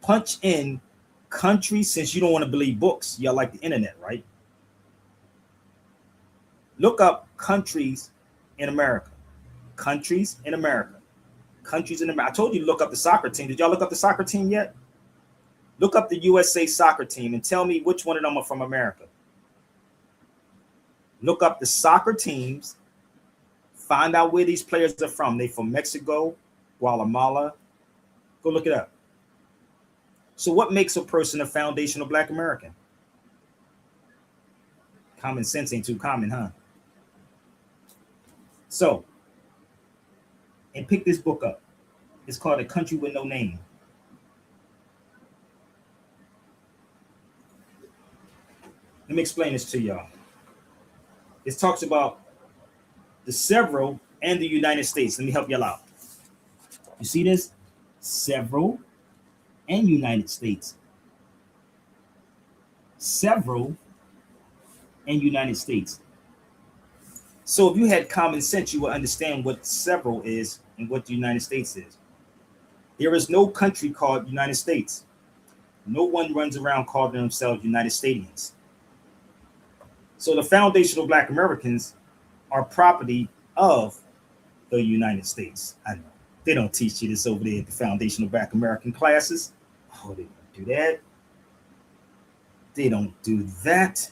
Punch in countries, since you don't want to believe books. Y'all like the internet, right? Look up countries in America. Countries in America. Countries in America. I told you to look up the soccer team. Did y'all look up the soccer team yet? Look up the USA soccer team and tell me which one of them are from America. Look up the soccer teams. Find out where these players are from. They from Mexico, Guatemala. Go look it up. So what makes a person a foundational Black American? Common sense ain't too common, huh? So, and pick this book up. It's called A Country with No Name. Let me explain this to y'all. It talks about the several and the United States. Let me help y'all out. You see this? Several and United States. Several and United States. So if you had common sense, you would understand what several is and what the United States is. There is no country called United States. No one runs around calling themselves United Statians. So the foundational Black Americans are property of the United States. I know they don't teach you this over there at the foundational Black American classes. Oh, they don't do that. They don't do that.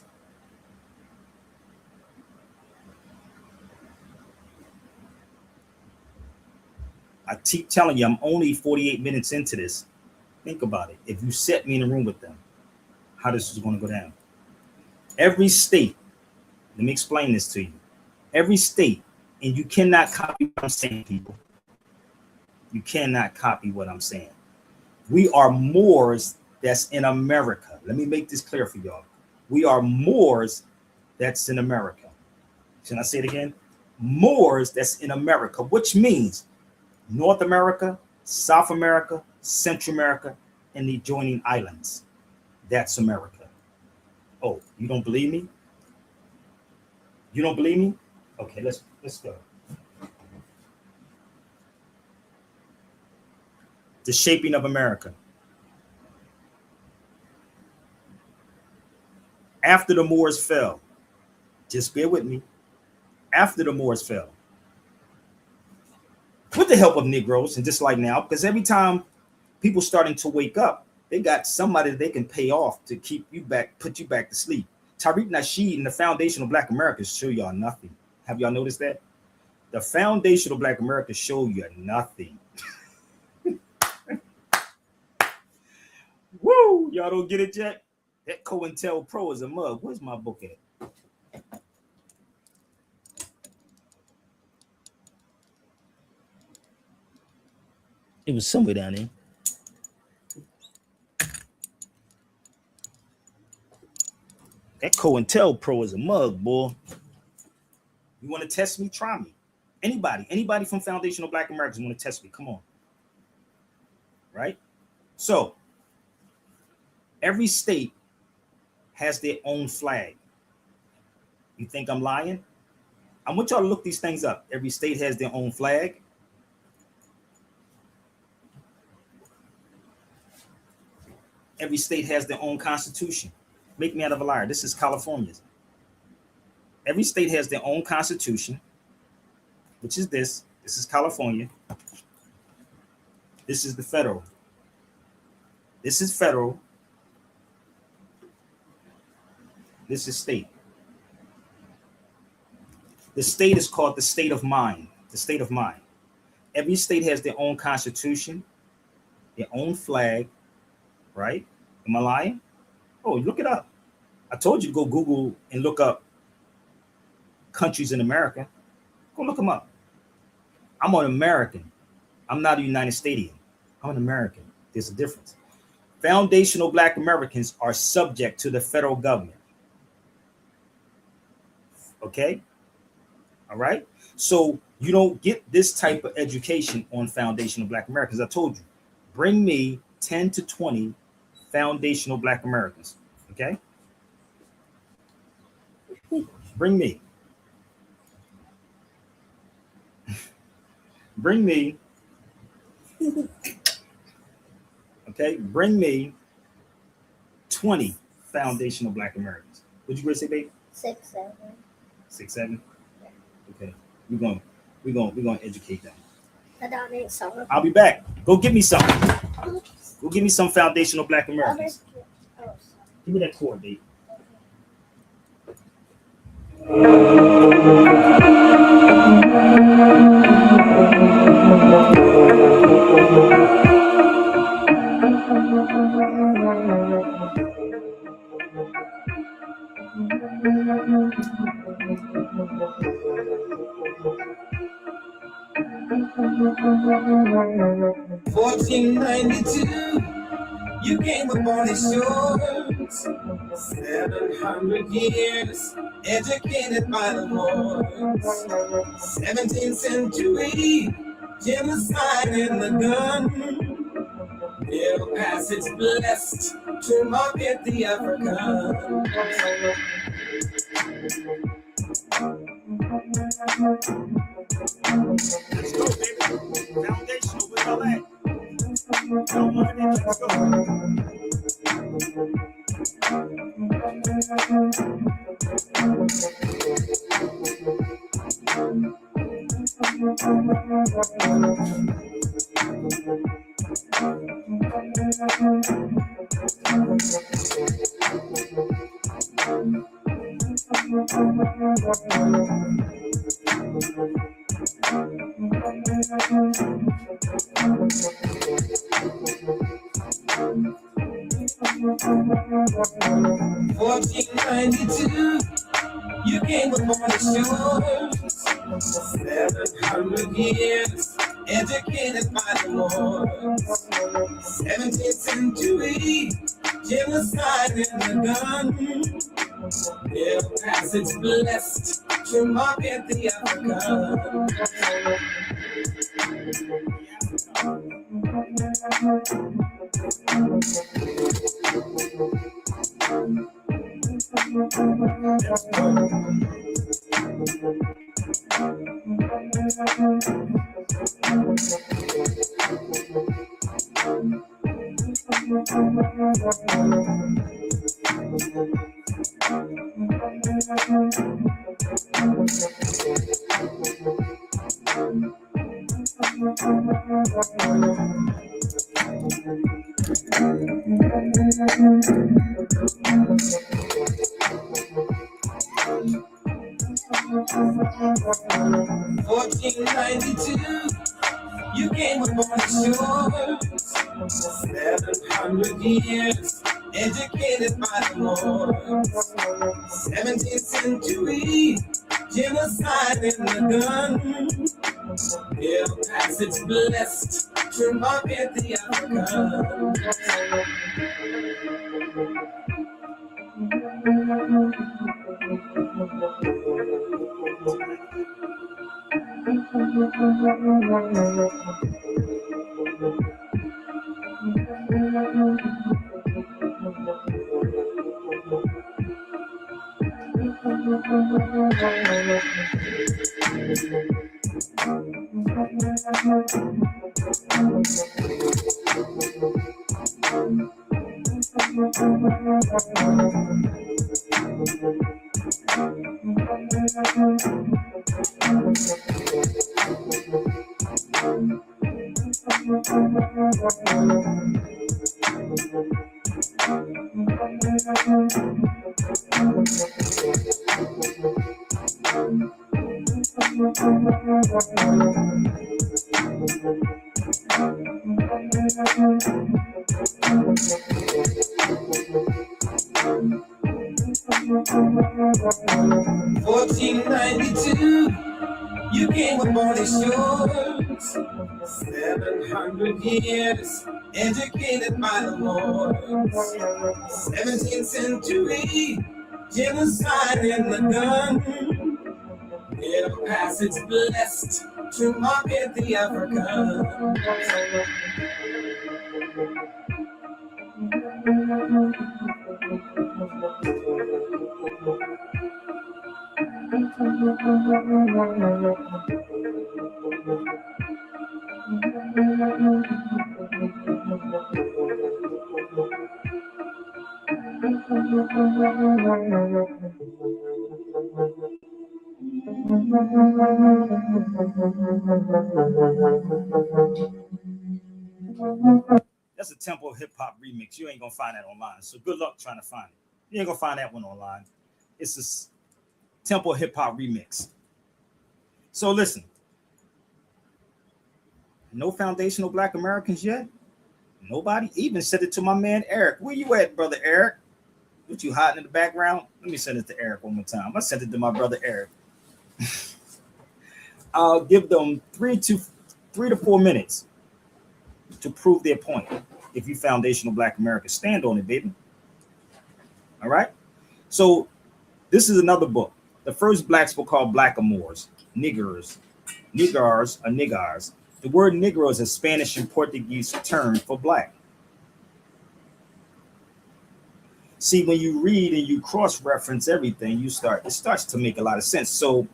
I keep telling you, I'm only 48 minutes into this. Think about it. If you set me in a room with them, how this is going to go down. Every state, let me explain this to you. Every state, and you cannot copy what I'm saying, people. You cannot copy what I'm saying. We are Moors that's in America. Let me make this clear for y'all. We are Moors that's in America. Should I say it again? Moors that's in America, which means North America, South America, Central America, and the adjoining islands. That's America. Oh, you don't believe me? You don't believe me? Okay, let's go. The shaping of America. After the Moors fell, just bear with me. After the Moors fell, with the help of Negroes, and just like now, because every time people starting to wake up, they got somebody that they can pay off to keep you back, put you back to sleep. Tariq Nasheed and the foundational Black Americans show y'all nothing. Have y'all noticed that? The foundational Black Americans show you nothing. Woo! Y'all don't get it yet? That COINTELPRO is a mug. Where's my book at? It was somewhere down there. That COINTELPRO is a mug, boy. You want to test me? Try me. Anybody from foundational Black Americans want to test me? Come on. Right? So, every state has their own flag. You think I'm lying? I want y'all to look these things up. Every state has their own flag. Every state has their own constitution. Make me out of a liar. This is California's. Every state has their own constitution, which is this. This is California. This is the federal. This is federal. This is state. The state is called the state of mind. The state of mind. Every state has their own constitution, their own flag, right? Am I lying? Oh, look it up. I told you to go Google and look up countries in America. Go look them up. I'm an American. I'm not a United Statian. I'm an American. There's a difference. Foundational Black Americans are subject to the federal government. Okay? All right? So you don't get this type of education on foundational Black Americans. I told you, bring me 10 to 20 foundational Black Americans. Okay? Bring me. Bring me. Okay, bring me 20 foundational Black Americans. Would you say, babe? 6, 7. 6, 7. Okay, we're gonna educate them. I don't need some. I'll be back. Go get me some. Go give me some foundational Black Americans. Oh, Give me that cord, babe. 1492, you came upon these shores. 700 years, educated by the Moors. 17th century, genocide in the gun. Their passage blessed to market the African. Let's go, baby. Foundational, where y'all at? Y'all want it? Let's go. 1492, you came upon the shores. 700 years, educated by the Moors. 17th century, genocide in the gun. Their passage blessed to market the African. You came upon the shores. 700 years, educated by the Moors. 17th century, genocide in the gun. Their passage blessed to market the African. You came upon the shores. 700 years, educated by the Moors. 17th century, genocide in the gun. Their passage blessed to market the African. That's a Tempo hip hop remix. You ain't gonna find that online. So good luck trying to find it. You ain't gonna find that one online. It's a Tempo hip hop remix. So listen, no foundational Black Americans yet. Nobody even said it to my man Eric. Where you at, brother Eric? What you hiding in the background? Let me send it to Eric one more time. I sent it to my brother Eric. I'll give them 3 to 4 minutes to prove their point. If you foundational Black Americans, stand on it, baby. All right. So this is another book. The first Black's book called Blackamoors, Niggers, Nigars, or Nigars. The word Negro is a Spanish and Portuguese term for Black. See, when you read and you cross-reference everything, it starts to make a lot of sense. So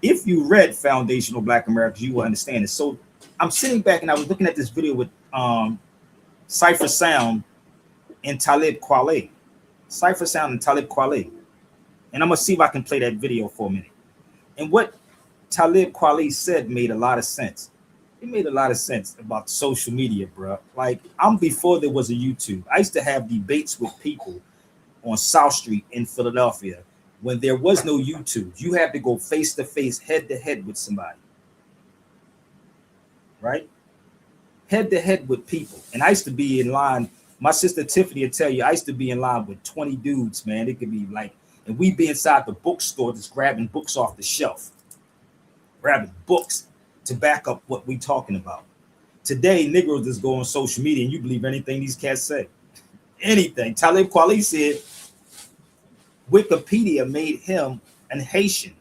if you read Foundational Black Americans, you will understand it. So I'm sitting back and I was looking at this video with Cypher Sound and Talib Kweli. Cypher Sound and Talib Kweli. And I'm going to see if I can play that video for a minute. And what Talib Kweli said made a lot of sense. It made a lot of sense about social media, bro. Like, I'm before there was a YouTube. I used to have debates with people on South Street in Philadelphia when there was no YouTube. You had to go face to face, head to head with somebody. Right? Head to head with people. And I used to be in line. My sister Tiffany will tell you, I used to be in line with 20 dudes, man. It could be like, and we'd be inside the bookstore just grabbing books off the shelf. Grabbing books to back up what we talking about. Today, Negroes just go on social media and you believe anything these cats say. Anything. Talib Kweli said Wikipedia made him an Haitian.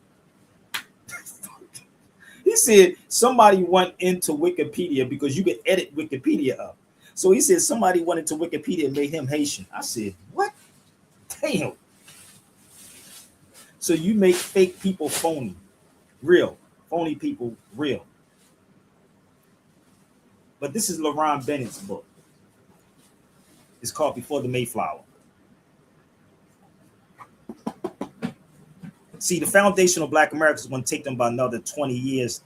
He said somebody went into Wikipedia because you could edit Wikipedia up. So he said somebody went into Wikipedia and made him Haitian. I said, what? Damn. So you make fake people phony, real. Phony people real. But this is LaRon Bennett's book. It's called Before the Mayflower. See, the foundational Black Americans is going to take them about another 20 years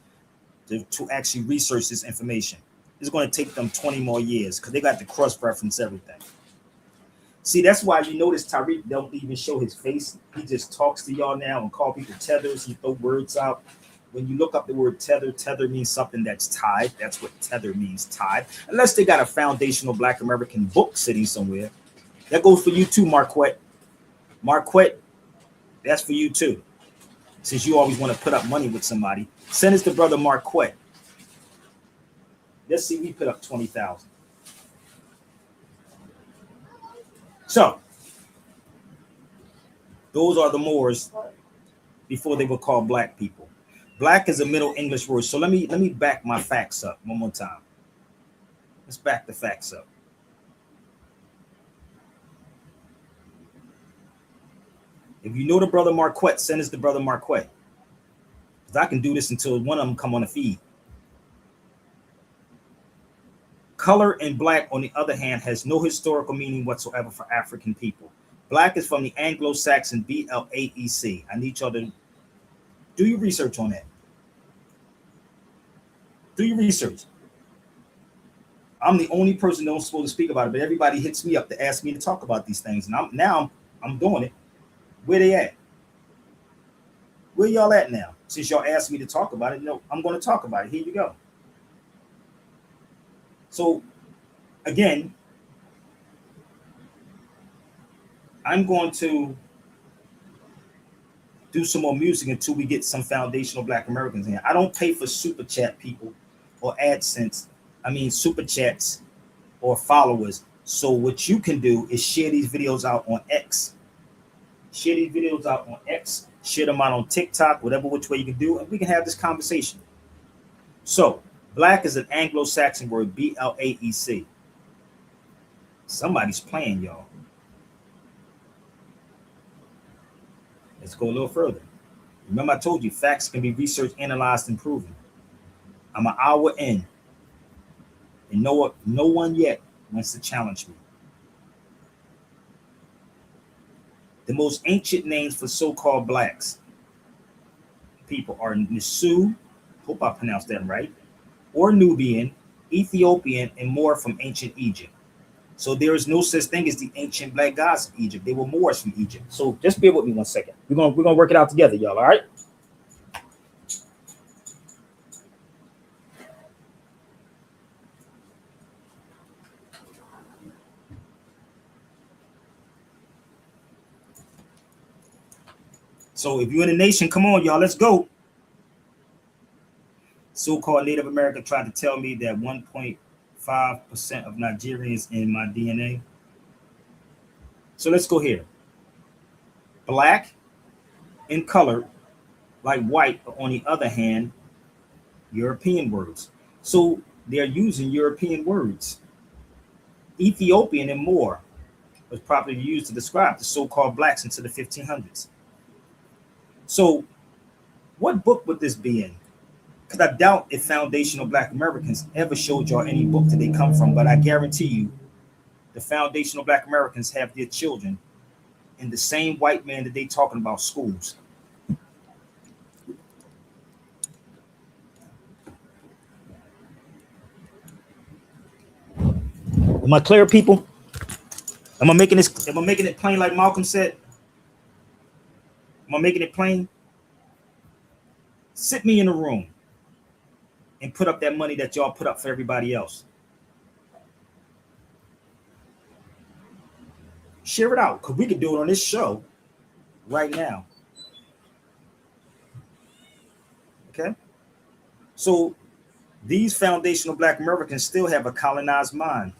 to actually research this information. It's going to take them 20 more years because they got to cross-reference everything. See, that's why you notice Tariq don't even show his face. He just talks to y'all now and call people tethers. He throw words out. When you look up the word tether, tether means something that's tied. That's what tether means, tied. Unless they got a foundational Black American book sitting somewhere. That goes for you too, Marquette. Marquette, that's for you too. Since you always want to put up money with somebody, send us to brother Marquette. Let's see, we put up 20,000. So, those are the Moors before they were called Black people. Black is a Middle English word. So let me back my facts up one more time. Let's back the facts up. If you know the brother Marquette, send us to brother Marquette. Because I can do this until one of them come on the feed. Color and Black, on the other hand, has no historical meaning whatsoever for African people. Black is from the Anglo-Saxon BLAEC. I need y'all to do your research on that. Do your research. I'm the only person that's supposed to speak about it, but everybody hits me up to ask me to talk about these things, and I'm doing it. Where they at? Where y'all at now? Since y'all asked me to talk about it, I'm going to talk about it. Here you go. So, again, I'm going to do some more music until we get some foundational Black Americans in. I don't pay for super chat people or AdSense. I mean super chats or followers. So what you can do is share these videos out on X. Share these videos out on X. Share them out on TikTok, whatever which way you can do, and we can have this conversation. So Black is an Anglo-Saxon word, BLAEC. Somebody's playing, y'all. Let's go a little further. Remember, I told you facts can be researched, analyzed, and proven. I'm an hour in, and no one yet wants to challenge me. The most ancient names for so-called blacks people are Nisu, hope I pronounced that right, or Nubian, Ethiopian, and more from ancient Egypt. So there is no such thing as the ancient black gods of Egypt. They were Moors from Egypt. So just bear with me 1 second. We're gonna work it out together, y'all. All right. So if you're in the nation, come on, y'all. Let's go. So-called Native American tried to tell me that 1.5% of Nigerians in my DNA. So let's go here. Black and colored, like white, but on the other hand, European words. So they're using European words. Ethiopian and more was probably used to describe the so-called blacks into the 1500s. So what book would this be in? Because I doubt if foundational black Americans ever showed y'all any book that they come from, but I guarantee you the foundational black Americans have their children in the same white man that they talking about schools. Am I clear, people? Am I making it plain like Malcolm said? Am I making it plain? Sit me in a room and put up that money that y'all put up for everybody else. Share it out, because we can do it on this show right now. Okay? So these foundational black Americans still have a colonized mind.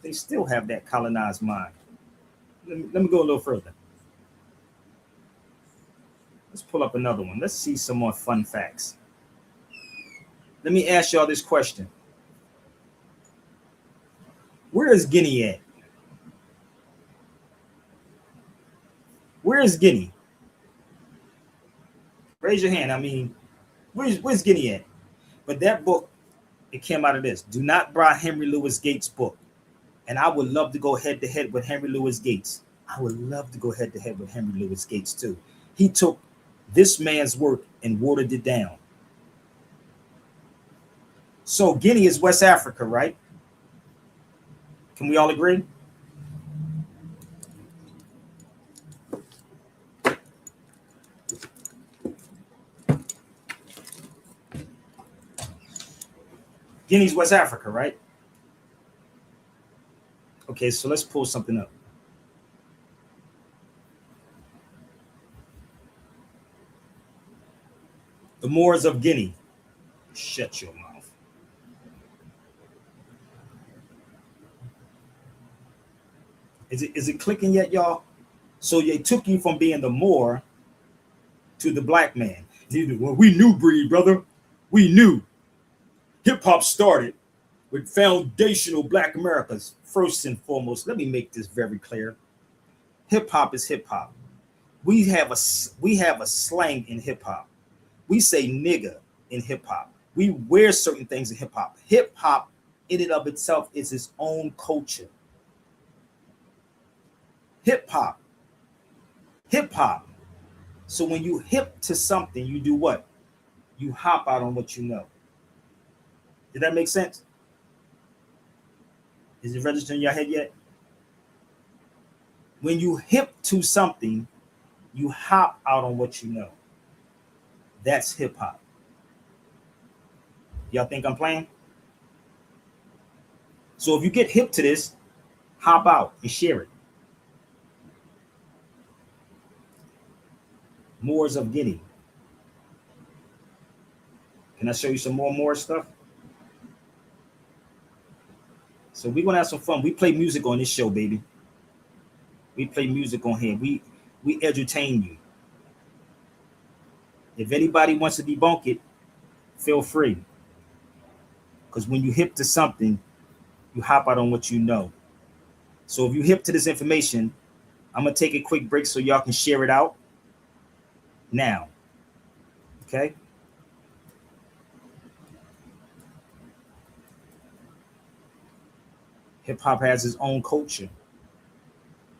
They still have that colonized mind. Let me go a little further. Let's pull up another one. Let's see some more fun facts. Let me ask y'all this question. Where is Guinea at? Where is Guinea? Raise your hand. I mean, where's Guinea at? But that book, it came out of this. Do not buy Henry Louis Gates' book. And I would love to go head to head with Henry Louis Gates. I would love to go head to head with Henry Louis Gates too. He took this man's work and watered it down. So Guinea is West Africa, right? Can we all agree? Guinea's West Africa, right? Okay, so let's pull something up. The Moors of Guinea. Shut your mouth. Is it clicking yet, y'all? So they took you from being the Moor to the black man. Well, we knew, breed, brother. We knew. Hip hop started with foundational black Americans. First and foremost, let me make this very clear. Hip hop is hip hop. We have a slang in hip hop. We say nigga in hip hop. We wear certain things in hip hop. Hip hop, in and of itself, is its own culture. Hip hop. Hip hop. So when you hip to something, you do what? You hop out on what you know. Did that make sense? Is it registered in your head yet? When you hip to something, you hop out on what you know. That's hip hop. Y'all think I'm playing? So if you get hip to this, hop out and share it. Moors of Guinea. Can I show you some more Moor stuff? So we're gonna have some fun. We play music on this show, baby. We play music on here. We entertain you. If anybody wants to debunk it, feel free. Because when you hip to something, you hop out on what you know. So if you hip to this information, I'm gonna take a quick break so y'all can share it out. Now, okay? Hip hop has its own culture.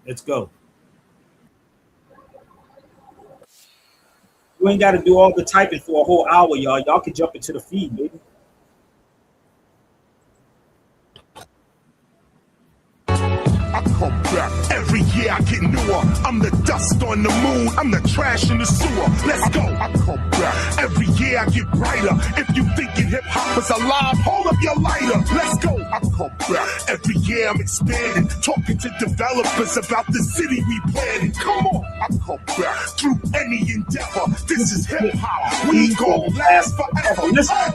Let's go. You ain't got to do all the typing for a whole hour, y'all. Y'all can jump into the feed, baby. I come back. Every year I get newer. I'm the dust on the moon. I'm the trash in the sewer. Let's go. I come back. Every year I get brighter. If you thinking hip hop is alive, hold up your lighter. Let's go. I come back. Every year I'm expanding. Talking to developers about the city we planning. Come on. I come back. Through any endeavor. This is hip hop. We gon' last forever.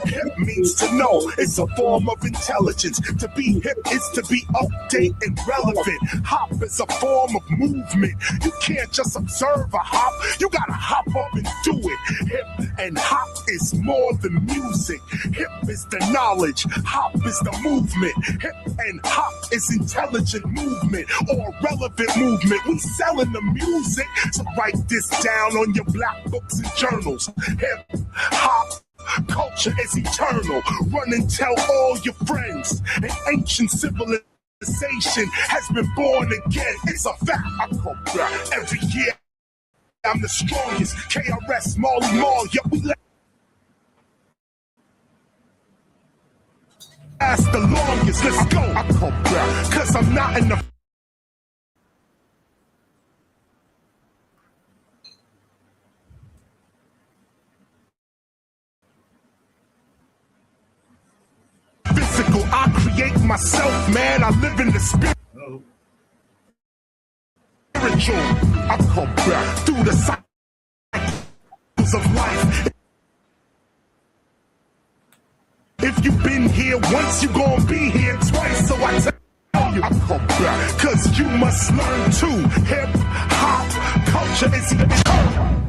Hip means to know. It's a form of intelligence. To be hip is to be update and relevant. Hop is a form of movement. You can't just observe a hop. You gotta hop up and do it. Hip and hop is more than music. Hip is the knowledge. Hop is the movement. Hip and hop is intelligent movement or relevant movement. We selling the music. So write this down on your black books and journals. Hip hop culture is eternal. Run and tell all your friends. An ancient civilization has been born again. It's a fact. I come back every year. I'm the strongest. KRS, Marley Marl. Yeah, we last the longest. Let's go. I come back because I'm not in the physical. I create myself, man. I live in the spirit. I come back through the cycles of life. If you've been here once, you gon' be here twice. So I tell you, I come back, cause you must learn too. Hip hop culture is eternal.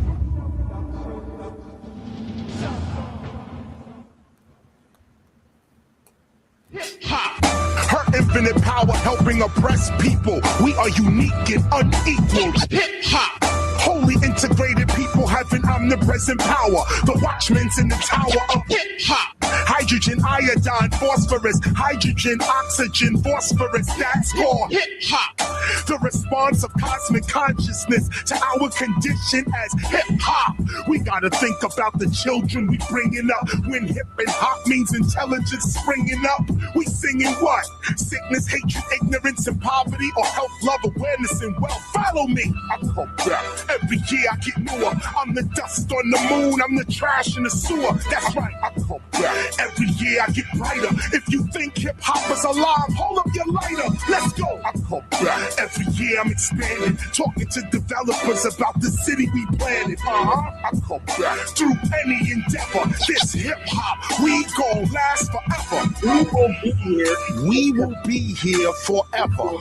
Hip hop. Her infinite power helping oppress people. We are unique and unequaled. Hip hop. Holy integrated people having omnipresent power. The watchmen's in the tower of hip hop. Hydrogen, iodine, phosphorus. Hydrogen, oxygen, phosphorus. That's called hip hop. The response of cosmic consciousness to our condition as hip hop. We gotta think about the children we bringing up. When hip and hop means intelligence springing up. We singing what? Sickness, hatred, ignorance, and poverty, or health, love, awareness, and wealth. Follow me. I come back. Every year I get newer. I'm the dust on the moon. I'm the trash in the sewer. That's right. I come back. Every year I get brighter. If you think hip hop is alive, hold up your lighter. Let's go. I come back. Every year I'm expanding. Talking to developers about the city we planning. I come back. Through any endeavor. This hip hop, we gon' last forever. We will be here. We will be here forever.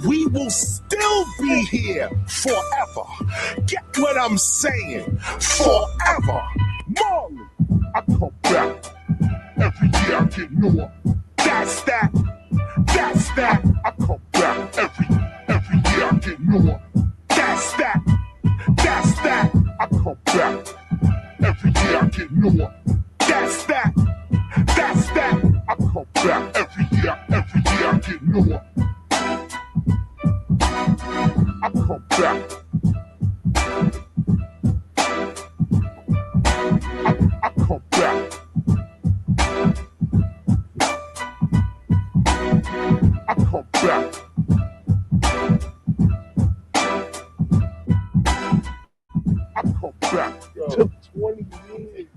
We will still be here forever. Get what I'm saying? Forever. Marley, I come back. Every year I get newer. That's that. That's that. I come back. Every year I get newer. That's that. That's that. I come back. Every year I get newer. That's that. That's that. I come back. Every year I get newer. I come back. I come back. I come back. I come back. Took 20 years.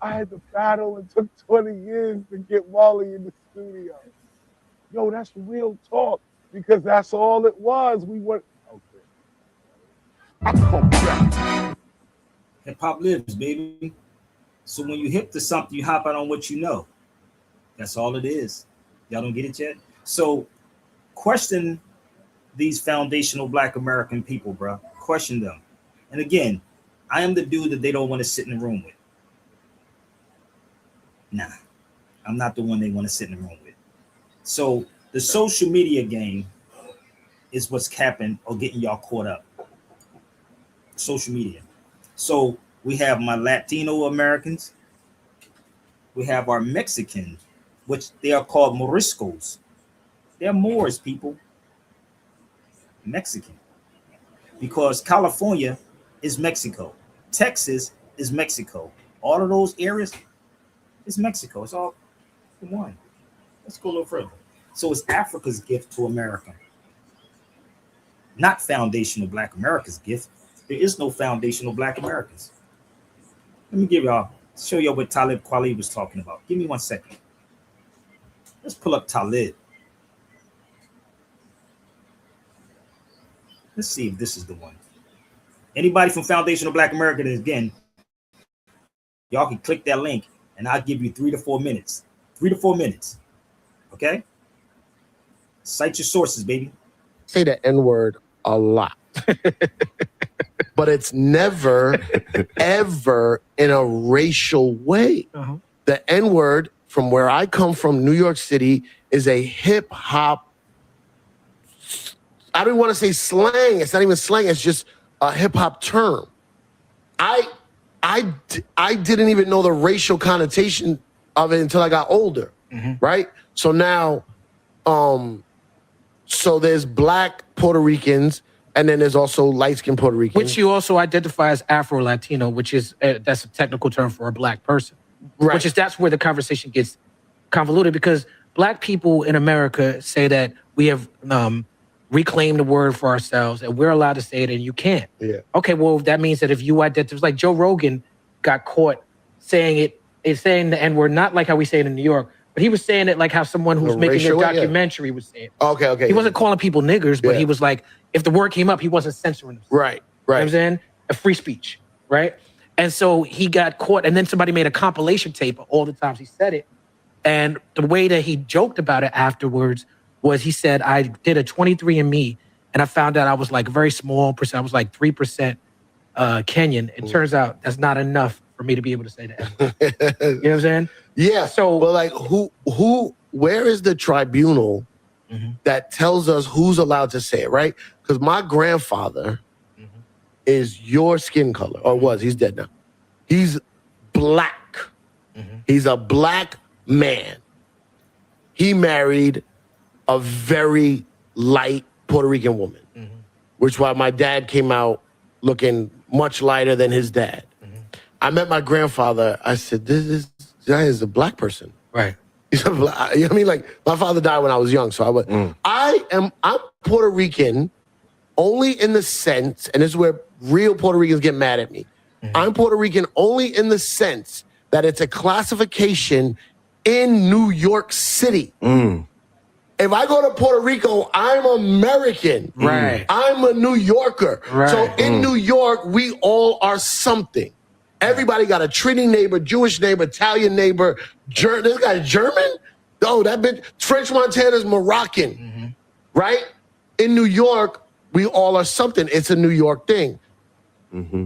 I had to battle and took 20 years to get Wally in the studio. Yo, that's real talk because that's all it was. We went. Okay. I come back. Hip hop lives, baby. So when you hip to something, you hop out on what you know. That's all it is. Y'all don't get it yet? So question these foundational Black American people, bro. Question them. And again, I am the dude that they don't want to sit in the room with. Nah, I'm not the one they want to sit in the room with. So the social media game is what's capping or getting y'all caught up. social media. So we have my Latino Americans. We have our Mexicans, which they are called Moriscos. They're Moors, people. Mexican. Because California is Mexico. Texas is Mexico. All of those areas is Mexico. It's all one. Let's go a little further. So it's Africa's gift to America. Not foundational Black America's gift. There is no foundational Black Americans. Let me show y'all what Talib Kweli was talking about. Give me 1 second. Let's pull up Talib. Let's see if this is the one. Anybody from Foundational Black America, again, y'all can click that link and I'll give you 3 to 4 minutes. 3 to 4 minutes. Okay? Cite your sources, baby. Say the N-word a lot. But it's never, ever in a racial way. Uh-huh. The N-word, from where I come from, New York City, is a hip-hop, I don't want to say slang. It's not even slang. It's just a hip-hop term. I didn't even know the racial connotation of it until I got older, right? So now, so there's Black Puerto Ricans, and then there's also light-skinned Puerto Ricans. Which you also identify as Afro-Latino, which is, that's a technical term for a Black person. Right. That's where the conversation gets convoluted, because Black people in America say that we have reclaimed the word for ourselves and we're allowed to say it and you can't. Yeah. Okay, well, that means that if you identify, like Joe Rogan got caught saying saying the N-word, not like how we say it in New York, but he was saying it like how someone who's making a documentary would say it. Okay. He wasn't calling people niggers, but he was like, if the word came up, he wasn't censoring them. Right. You know what I'm saying? A free speech, right? And so he got caught, and then somebody made a compilation tape of all the times he said it. And the way that he joked about it afterwards was he said, I did a 23andMe, and I found out I was like a very small percent. I was like 3% Kenyan. It turns out that's not enough for me to be able to say that. You know what I'm saying? Yeah. So, well, like, where is the tribunal that tells us who's allowed to say it, right? Because my grandfather is your skin color, or was. He's dead now. He's Black. He's a Black man. He married a very light Puerto Rican woman, which why my dad came out looking much lighter than his dad. I met my grandfather. I said, this guy is a Black person. right. He's a Black, you know what I mean? Like, my father died when I was young, so I'm Puerto Rican only in the sense, and this is where real Puerto Ricans get mad at me. I'm Puerto Rican only in the sense that it's a classification in New York City. If I go to Puerto Rico, I'm American. Right. I'm a New Yorker. Right. So in New York, we all are something. Everybody got a Trini neighbor, Jewish neighbor, Italian neighbor. This guy German? Oh, that bitch. French Montana's Moroccan. Right? In New York, we all are something. It's a New York thing.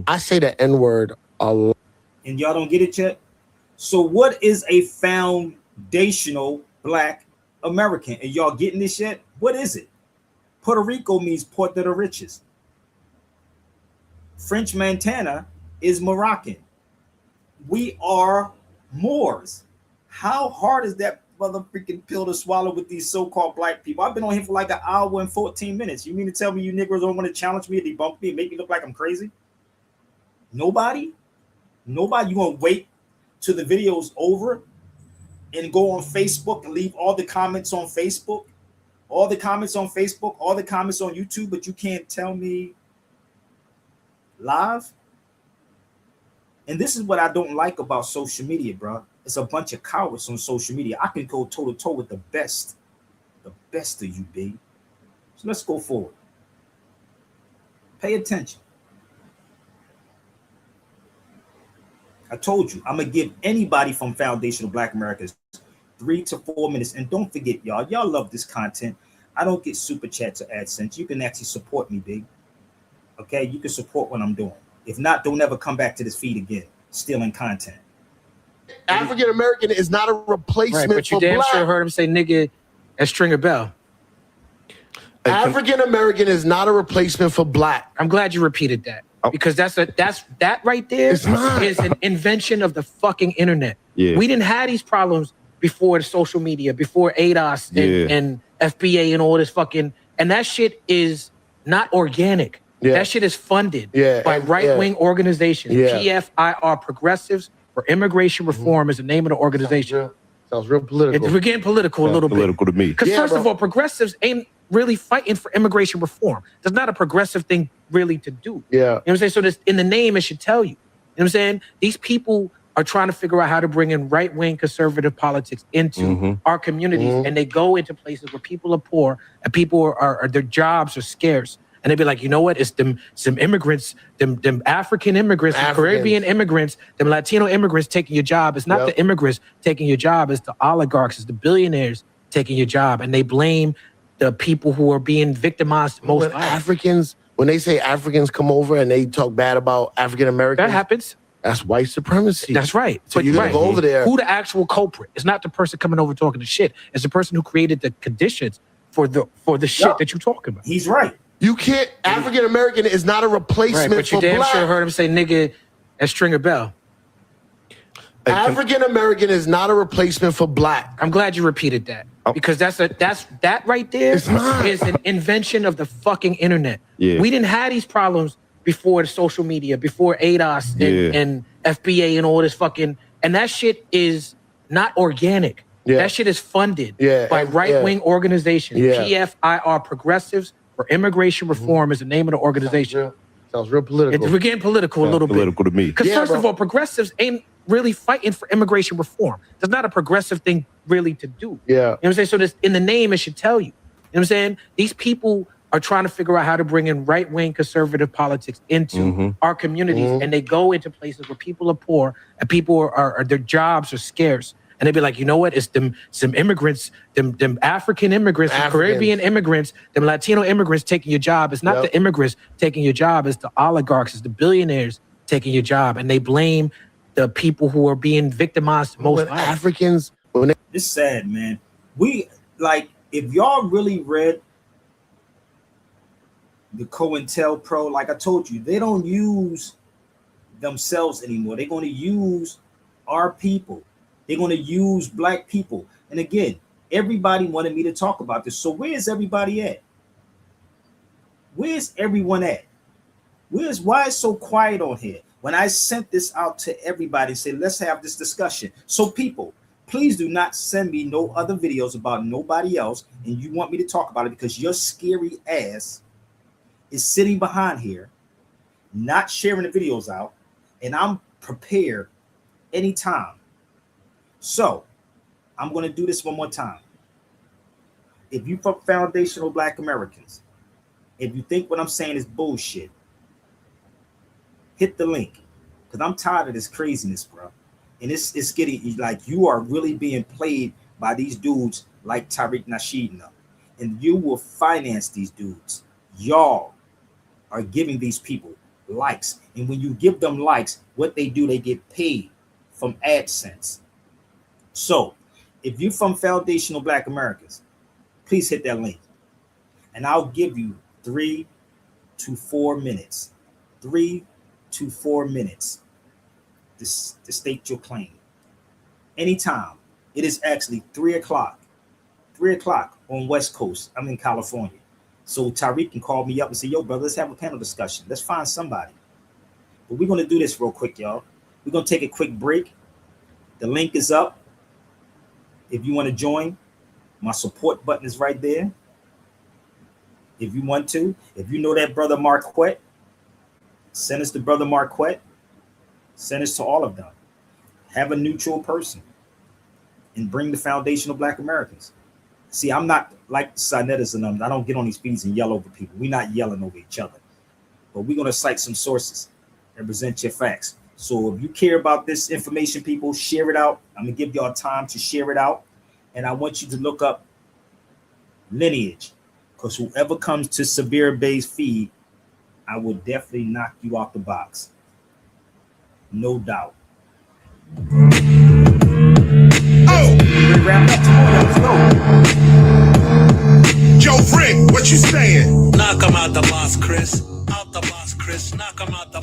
I say the N-word a lot. And y'all don't get it yet? So what is a foundational Black American? And y'all getting this yet? What is it? Puerto Rico means Port of the Riches. French Montana is Moroccan. We are Moors. How hard is that motherfucking pill to swallow with these so-called Black people? I've been on here for like an hour and 14 minutes. You mean to tell me you niggas don't want to challenge me, debunk me, and make me look like I'm crazy? Nobody? You gonna wait till the video's over and go on Facebook and leave all the comments on Facebook, all the comments on YouTube, but you can't tell me live? And this is what I don't like about social media, bro. It's a bunch of cowards on social media. I can go toe to toe with the best of you, babe. So let's go forward. Pay attention. I told you, I'm gonna give anybody from Foundational Black Americans 3 to 4 minutes. And don't forget, y'all love this content. I don't get super chats or AdSense. You can actually support me, big. Okay, you can support what I'm doing. If not, don't ever come back to this feed again, stealing content. African American is not a replacement Right, but you for damn Black. sure heard him say nigga at Stringer Bell. African American is not a replacement for Black. I'm glad you repeated that. because that right there It's not. is an invention of the fucking internet. Yeah. We didn't have these problems before the social media, before ADOS and FBA and all this fucking, and that shit is not organic. Yeah. That shit is funded Yeah, by and- right-wing organizations. Yeah. PFIR, Progressives for Immigration Reform, is the name of the organization. Sounds real political. We're getting political a little bit. Political to me. Because Yeah, first bro. of all, progressives ain't really fighting for immigration reform. That's not a progressive thing really to do. Yeah. You know what I'm saying? So this, in the name, it should tell you. You know what I'm saying? These people are trying to figure out how to bring in right-wing conservative politics into our communities, and they go into places where people are poor and people are their jobs are scarce. And they'd be like, you know what? It's some immigrants, them African immigrants, them Caribbean immigrants, them Latino immigrants taking your job. It's not the immigrants taking your job. It's the oligarchs, it's the billionaires taking your job. And they blame the people who are being victimized most. When Africans, when they say Africans come over and they talk bad about African Americans, that happens. That's white supremacy. That's right. So you're gonna go over there. Who the actual culprit? It's not the person coming over talking the shit. It's the person who created the conditions for the shit that you're talking about. He's right. You can't. African American is not a replacement Right, but you for damn black. sure heard him say nigga at Stringer Bell. African American is not a replacement for black. I'm glad you repeated that because that right there It's not. is an invention of the fucking internet. Yeah. We didn't have these problems before the social media, before ADOS and FBA and all this fucking, and that shit is not organic. Yeah. That shit is funded Yeah, by and- right-wing organizations. Yeah. PFIR, Progressives for Immigration Reform, is the name of the organization. Sounds real political. We're getting political a little bit. Political to me. Because Yeah, first bro. of all, progressives ain't really fighting for immigration reform. That's not a progressive thing really to do. Yeah. You know what I'm saying? So this, in the name, it should tell you. You know what I'm saying? These people are trying to figure out how to bring in right-wing conservative politics into our communities, and they go into places where people are poor and people are their jobs are scarce. And they'd be like, you know what? It's some immigrants, them African immigrants, them Caribbean immigrants, them Latino immigrants taking your job. It's not the immigrants taking your job. It's the oligarchs, it's the billionaires taking your job. And they blame the people who are being victimized most. When Africans, when they, It's sad, man. We like if y'all really read the COINTELPRO, like I told you, they don't use themselves anymore. They're going to use our people. They're going to use black people. And again, everybody wanted me to talk about this. So where's everybody at? Where's everyone at? Why is so quiet on here? When I sent this out to everybody and said, let's have this discussion. So people, please do not send me no other videos about nobody else. And you want me to talk about it because your scary ass is sitting behind here, not sharing the videos out. And I'm prepared anytime. So I'm going to do this one more time. If you from foundational Black Americans, if you think what I'm saying is bullshit, hit the link because I'm tired of this craziness, bro. And it's getting like you are really being played by these dudes like Tariq Nasheed and them. And you will finance these dudes. Y'all are giving these people likes. And when you give them likes, what they do, they get paid from AdSense. So if you're from foundational Black Americans, please hit that link. And I'll give you 3 to 4 minutes. 3 to 4 minutes to state your claim. Anytime. It is actually 3 o'clock. 3 o'clock on West Coast. I'm in California. So Tariq can call me up and say, yo, brother, let's have a panel discussion. Let's find somebody. But we're going to do this real quick, y'all. We're going to take a quick break. The link is up. If you want to join, my support button is right there. If you want to, if you know that brother Marquette, send us to brother Marquette. Send us to all of them. Have a neutral person and bring the foundational Black Americans. See, I'm not like Sinettas and them. I don't get on these feeds and yell over people. We're not yelling over each other. But we're going to cite some sources and present your facts. So if you care about this information, people, share it out. I'm going to give y'all time to share it out. And I want you to look up lineage. Because whoever comes to Sabir Bay's feed, I will definitely knock you out the box. No doubt. Oh, We're wrapping up tomorrow. Let's go. Joe Frick, what you saying? Knock him out the box, Chris. Out the box, Chris. Knock him out the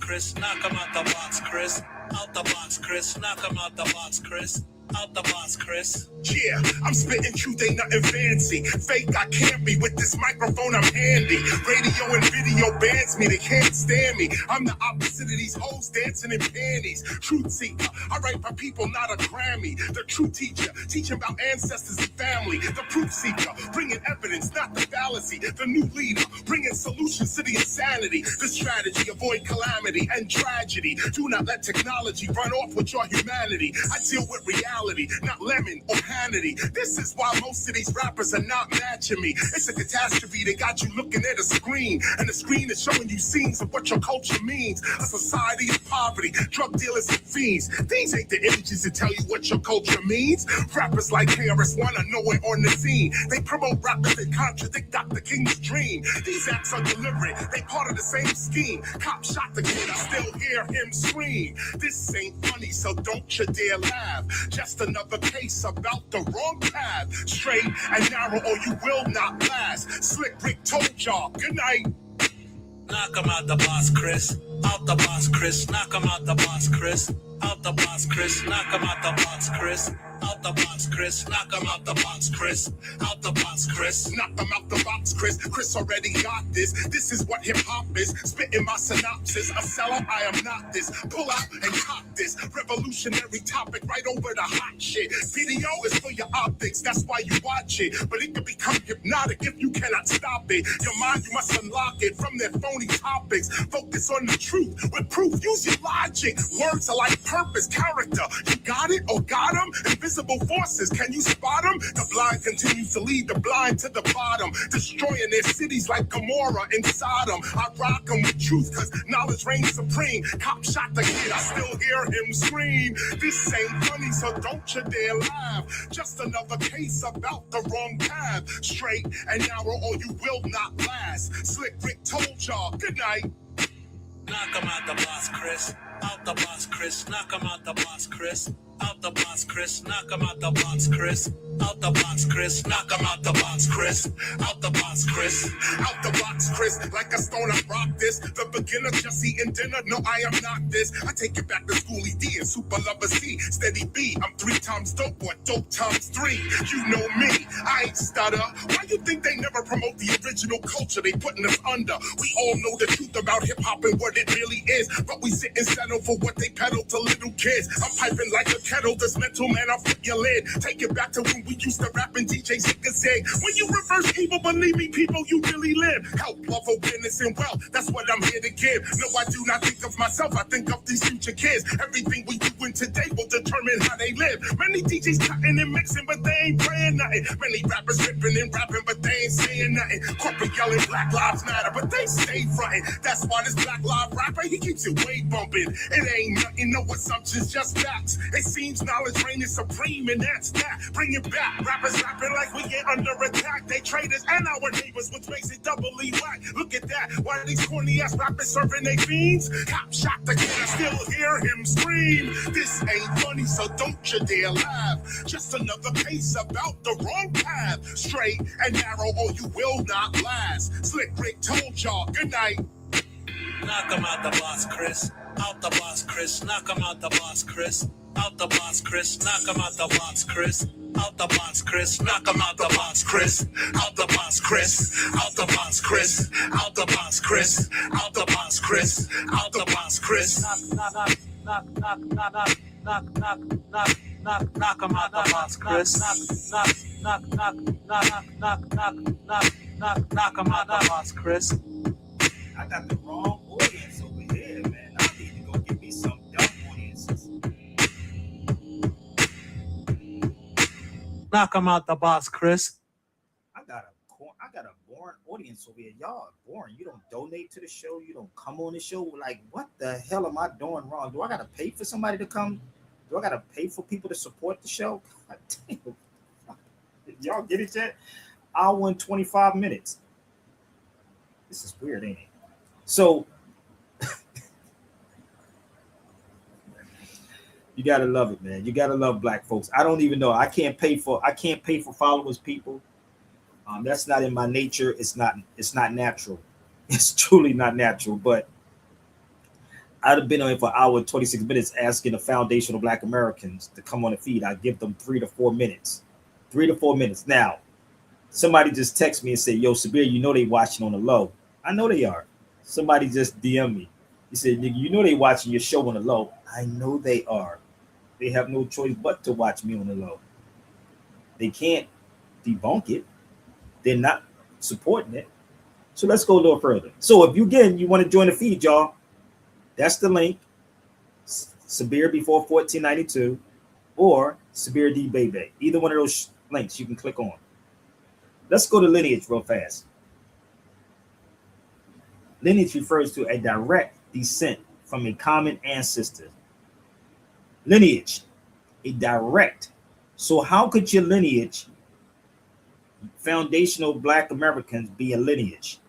Chris. Knock 'em out the box, Chris. Out the box, Chris. Knock 'em out the box, Chris. Out the box, Chris. Yeah, I'm spitting truth, ain't nothing fancy. Fake, I can't be. With this microphone, I'm handy. Radio and video bans me, they can't stand me. I'm the opposite of these hoes dancing in panties. Truth seeker, I write for people, not a Grammy. The true teacher, teaching about ancestors and family. The proof seeker, bringing evidence, not the fallacy. The new leader, bringing solutions to the insanity. The strategy, avoid calamity and tragedy. Do not let technology run off with your humanity. I deal with reality, not lemon or Hannity. This is why most of these rappers are not matching me. It's a catastrophe, they got you looking at a screen, and the screen is showing you scenes of what your culture means. A society of poverty, drug dealers and fiends. These ain't the images that tell you what your culture means. Rappers like KRS One are nowhere on the scene. They promote rappers that contradict Dr. King's dream. These acts are deliberate, they part of the same scheme. Cop shot the kid, I still hear him scream. This ain't funny, so don't you dare laugh. Just another case about the wrong path. Straight and narrow or you will not last. Slick Rick told y'all, good night. Knock 'em out the box, Chris. Out the box, Chris. Knock 'em out the box, Chris. Out the box, Chris. Knock 'em out the box, Chris. Out the box, Chris. Knock 'em out the box, Chris. Out the box, Chris. Knock them out the box, Chris. Chris already got this. This is what hip hop is. Spitting my synopsis. A seller, I am not this. Pull out and cop this. Revolutionary topic right over the hot shit. Video is for your optics. That's why you watch it. But it can become hypnotic if you cannot stop it. Your mind, you must unlock it from their phony topics. Focus on the truth with proof. Use your logic. Words are like purpose, character. You got it or got them? Invisible forces, can you spot them? The blind continues to lead the blind to the bottom, destroying their cities like Gomorrah and Sodom. I rock them with truth, cause knowledge reigns supreme. Cop shot the kid, I still hear him scream. This ain't funny, so don't you dare laugh. Just another case about the wrong path. Straight and narrow or you will not last. Slick Rick told y'all, good night. Knock 'em out the box, Chris. Out the box, Chris. Knock 'em out the box, Chris. Out the box, Chris. Knock 'em out the box, Chris. Out the box, Chris. Knock 'em out the box, Chris. Out the box, Chris. Out the box, Chris. Like a stone, I rock this. The beginner just eating dinner. No, I am not this. I take it back to Schoolie D and Super Lover C. Steady B. I'm 3 times dope, or dope times 3. You know me. I ain't stutter. Why you think they never promote the original culture they putting us under? We all know the truth about hip hop and what it really is, but we sit and settle for what they peddle to little kids. I'm piping like a kettle. This mental man, I'll flip your lid. Take it back to when we used to rap and DJ Zika said, when you reverse evil, believe me, people, you really live. Help, love, awareness, and wealth. That's what I'm here to give. No, I do not think of myself. I think of these future kids. Everything we doing today will determine how they live. Many DJs cutting and mixing, but they ain't praying nothing. Many rappers ripping and rapping, but they ain't saying nothing. Corporate yelling Black Lives Matter, but they stay fronting. That's why this Black Lives rapper, he keeps it way bumping. It ain't nothing, no assumptions, just facts. It seems knowledge reigns supreme, and that's that. Bring it back. Rappers rapping like we get under attack. They traitors and our neighbors, which makes it doubly whack. Look at that. Why are these corny ass rappers serving they fiends? Cop shot the kid, I still hear him scream. This ain't funny, so don't you dare laugh. Just another case about the wrong path. Straight and narrow, or you will not last. Slick Rick told y'all, good night. Knock 'em out the box, Chris. Out the box, Chris. Knock 'em out the box, Chris. Out the box, Chris. Knock 'em out the box, Chris. Out the box, Chris. Knock 'em out the box, Chris. Out the box, Chris. Out the box, Chris. Out the box, Chris. Out the box, Chris. Out the box, Chris. Knock 'em out the box, Chris. Knock 'em out the box, Chris. I got the wrong audience over here, man. I need to go get me some dumb audiences. Knock 'em out the box, Chris. I got a boring audience over here. Y'all are boring. You don't donate to the show. You don't come on the show. Like, what the hell am I doing wrong? Do I gotta pay for somebody to come? Do I gotta pay for people to support the show? God damn. Y'all get it yet? Hour and 25 minutes. This is weird, ain't it? So you gotta love it, man. You gotta love black folks. I don't even know. I can't pay for followers, people. That's not in my nature. It's not natural. It's truly not natural. But I'd have been on it for an hour and 26 minutes asking the foundational Black Americans to come on the feed. I give them 3 to 4 minutes. 3 to 4 minutes. Now, somebody just text me and said, yo, Sabir, you know they watching on the low. I know they are. Somebody just DM me. He said, nigga, you know they watching your show on the low. I know they are. They have no choice but to watch me on the low. They can't debunk it. They're not supporting it. So let's go a little further. So if you want to join the feed, y'all, that's the link. Sabir before 1492 or Sabir D Bebe. Either one of those links you can click on. Let's go to lineage real fast. Lineage refers to a direct descent from a common ancestor. Lineage, a direct. So how could your lineage, foundational Black Americans, be a lineage?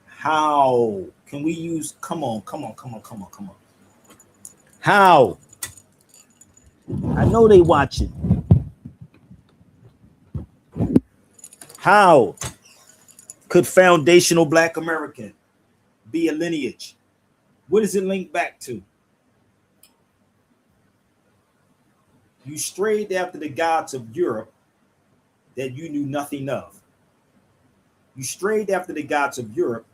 How can we use, come on. How? I know they watching. How could foundational Black American be a lineage? What does it link back to? You strayed after the gods of Europe that you knew nothing of. You strayed after the gods of Europe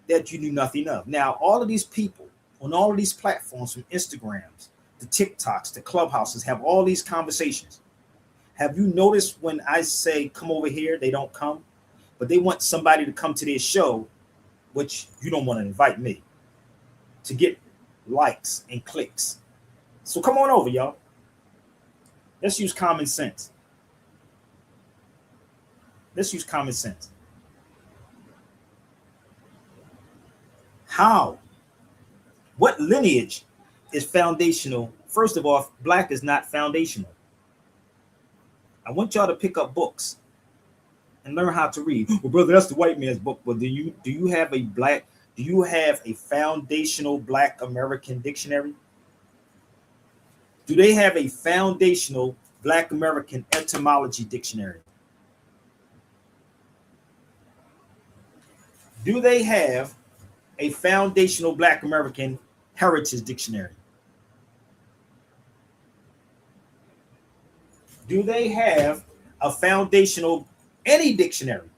that you knew nothing of. Now, all of these people on all of these platforms, from Instagrams, the TikToks, the Clubhouses, have all these conversations. Have you noticed when I say come over here, they don't come, but they want somebody to come to their show, which you don't want to invite me, to get likes and clicks. So come on over, y'all. Let's use common sense. Let's use common sense. How? What lineage is foundational? First of all, Black is not foundational. I want y'all to pick up books and learn how to read. Well, brother, that's the white man's book. But do you have a foundational Black American dictionary? Do they have a foundational Black American etymology dictionary? Do they have a foundational Black American heritage dictionary? Do they have a foundational any dictionary?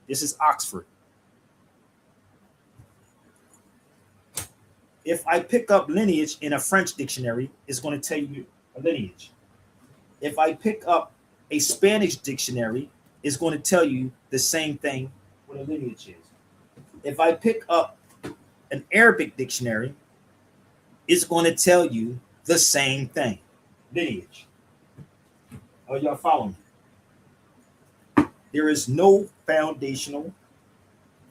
This is Oxford. If I pick up lineage in a French dictionary, it's going to tell you a lineage. If I pick up a Spanish dictionary, it's going to tell you the same thing what a lineage is. If I pick up an Arabic dictionary, it's going to tell you the same thing. Lineage. Are y'all following me? There is no foundational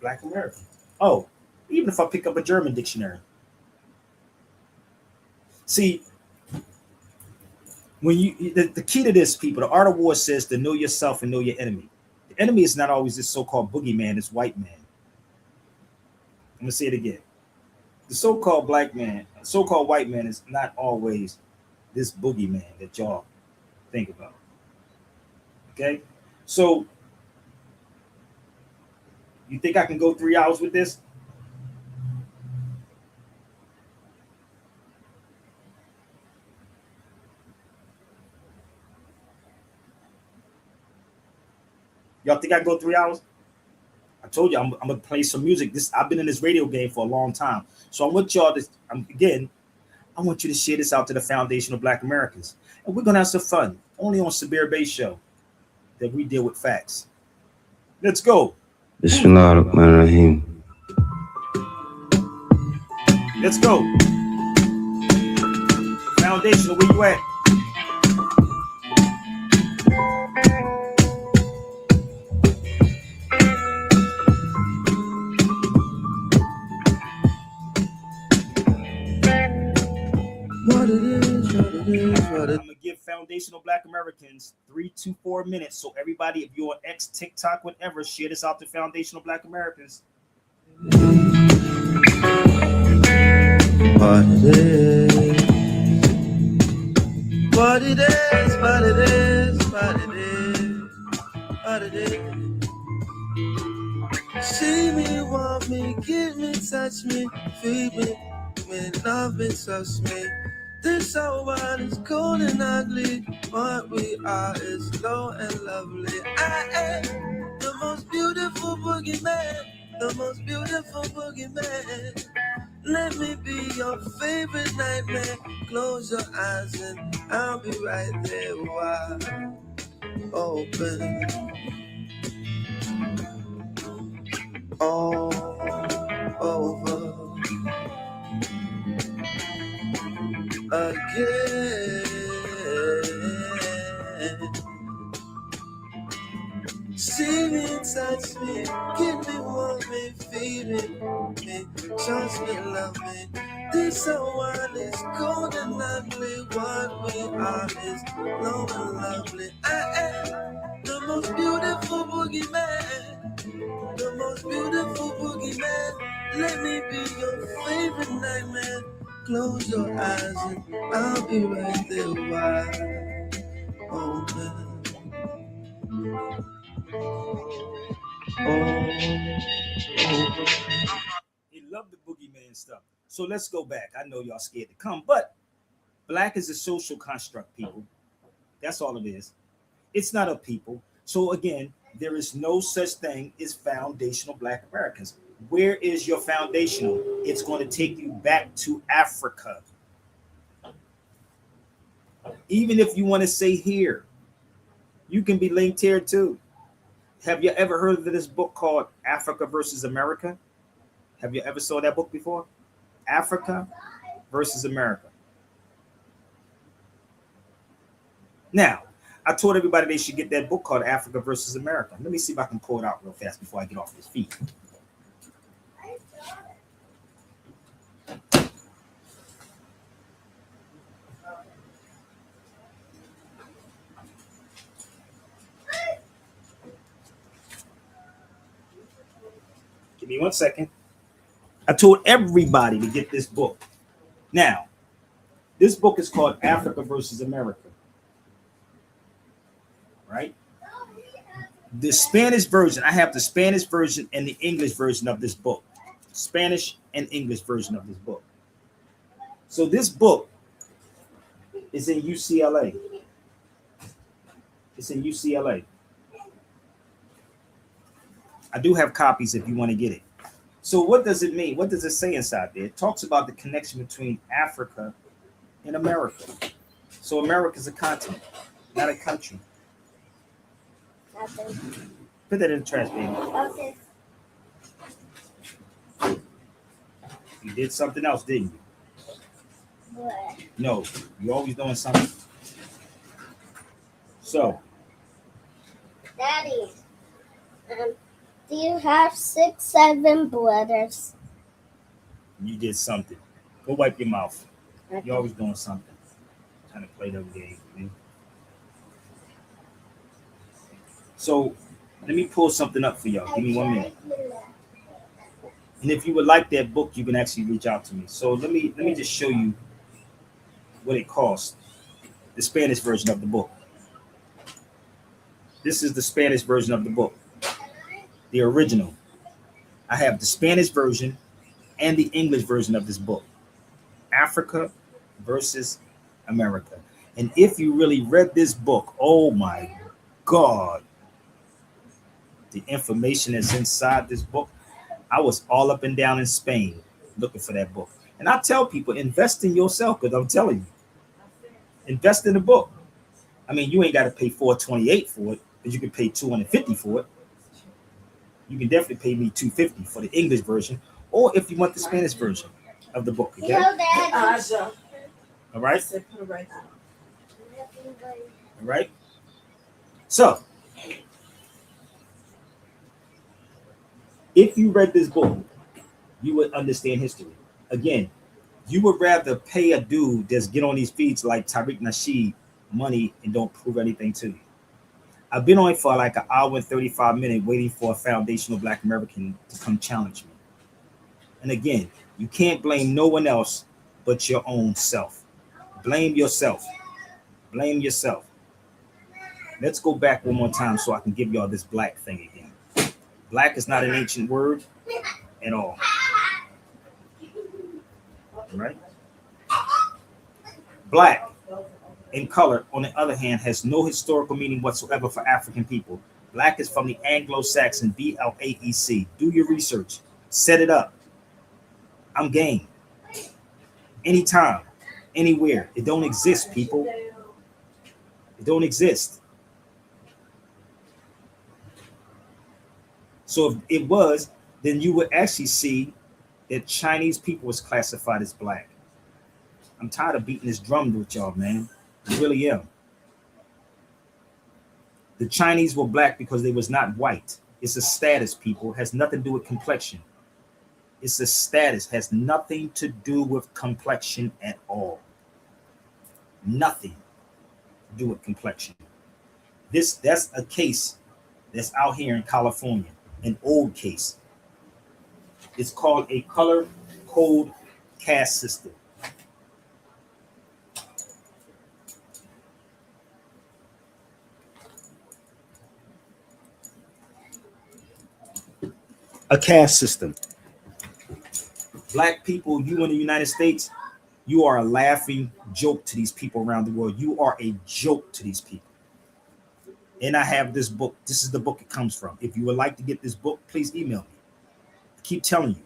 Black American. Oh, even if I pick up a German dictionary. See, when the key to this, people, the Art of War says to know yourself and know your enemy. The enemy is not always this so-called boogeyman, this white man. I'm gonna say it again. The so-called black man, so-called white man is not always this boogeyman that y'all think about. Okay? So, you think I can go 3 hours with this? Y'all think I can go 3 hours? I told you I'm gonna play some music. I've been in this radio game for a long time. So I want y'all to, I want you to share this out to the foundational Black Americans. And we're gonna have some fun. Only on Sabir Bay Show that we deal with facts. Let's go. Bismillahirrahmanirrahim. Let's go. Foundational, where you at? I'm gonna give foundational Black Americans 3 to 4 minutes. So everybody, if you're on X, TikTok, whatever, share this out to foundational Black Americans. What it is. See me, want me, give me, touch me, feed me, me, love me, trust me. This our world is cold and ugly. What we are is low and lovely. I am the most beautiful boogeyman. The most beautiful boogeyman. Let me be your favorite nightmare. Close your eyes and I'll be right there wide open. All over again. See me, touch me, give me, want me, feed me, trust me, love me. This world is cold and ugly. What we are is low and lovely. I am the most beautiful boogeyman. The most beautiful boogeyman. Let me be your favorite nightmare. Close your eyes and I'll be right there wide open. He loved the boogeyman stuff. So let's go back. I know y'all scared to come, but black is a social construct, people. That's all it is. It's not a people. So again, there is no such thing as foundational black Americans. Where is your foundational? It's going to take you back to Africa. Even if you want to say here, you can be linked here too. Have you ever heard of this book called Africa versus America? Have you ever saw that book before? Africa versus America. Now, I told everybody they should get that book called Africa versus America. Let me see if I can pull it out real fast before I get off this feet. Give me 1 second. I told everybody to get this book. Now, this book is called Africa versus America. Right? The Spanish version, I have the Spanish version and the English version of this book. Spanish and English version of this book. So this book is in UCLA. It's in UCLA. I do have copies if you want to get it. So what does it mean? What does it say inside there? It talks about the connection between Africa and America. So America is a continent, not a country. Nothing. Put that in the trash, baby. Okay. You did something else, didn't you? What? No, you're always doing something. So, Daddy, do you have 6, 7 brothers? you did something. Go wipe your mouth. Okay. You're always doing something. Trying to play those games. Man. So, let me pull something up for y'all. Give me 1 minute. And if you would like that book, you can actually reach out to me. So let me just show you what it costs. The Spanish version of the book. This is the Spanish version of the book. The original. I have the Spanish version and the English version of this book. Africa versus America. And if you really read this book, oh my God, the information that's inside this book. I was all up and down in Spain looking for that book. And I tell people, invest in yourself, because I'm telling you, invest in the book. I mean, you ain't got to pay $428 for it, but you can pay $250 for it. You can definitely pay me $250 for the English version, or if you want the Spanish version of the book. Okay? Hello, Daddy. All right? All right? So, if you read this book, you would understand history. Again, you would rather pay a dude that's get on these feeds like Tariq Nasheed money and don't prove anything to you. I've been on it for like an hour and 35 minutes waiting for a foundational Black American to come challenge me. And again, you can't blame no one else but your own self. Blame yourself. Blame yourself. Let's go back one more time so I can give y'all this black thing again. Black is not an ancient word at all. right? Black in color, on the other hand, has no historical meaning whatsoever for African people. Black is from the Anglo-Saxon BLAEC. Do your research. Set it up. I'm game. Anytime, anywhere. It don't exist, people. It don't exist. So if it was, then you would actually see that Chinese people was classified as black. I'm tired of beating this drum with y'all, man. I really am. The Chinese were black because they was not white. It's a status, people. It has nothing to do with complexion. It's a status. It has nothing to do with complexion at all. Nothing to do with complexion. That's a case that's out here in California, an old case. It's called a color code caste system. A caste system. Black people, you in the United States, you are a laughing joke to these people around the world. You are a joke to these people. And I have this book. This is the book it comes from. If you would like to get this book, please email me. I keep telling you,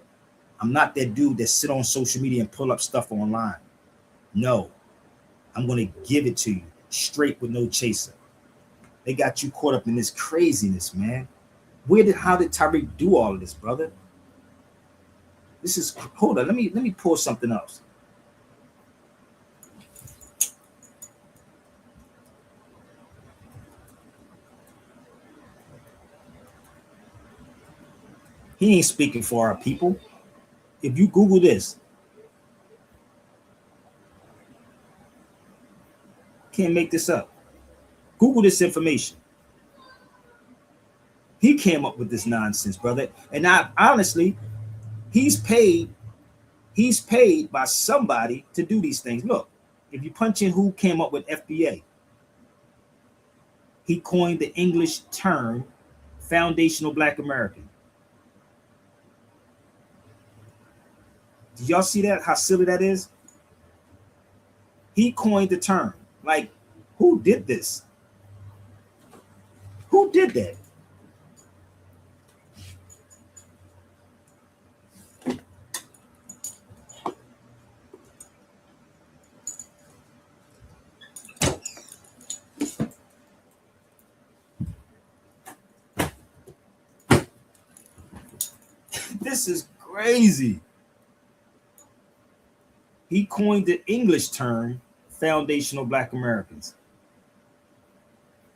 I'm not that dude that sit on social media and pull up stuff online. No, I'm going to give it to you straight with no chaser. They got you caught up in this craziness, man. How did Tariq do all of this, brother? This is, hold on, let me pull something else. He ain't speaking for our people. If you Google this, can't make this up. Google this information. He came up with this nonsense, brother. And honestly, he's paid by somebody to do these things. Look, if you punch in who came up with FBA, he coined the English term foundational Black American. Did y'all see that? How silly that is? He coined the term. Like, who did this? Who did that? This is crazy. He coined the English term foundational Black Americans.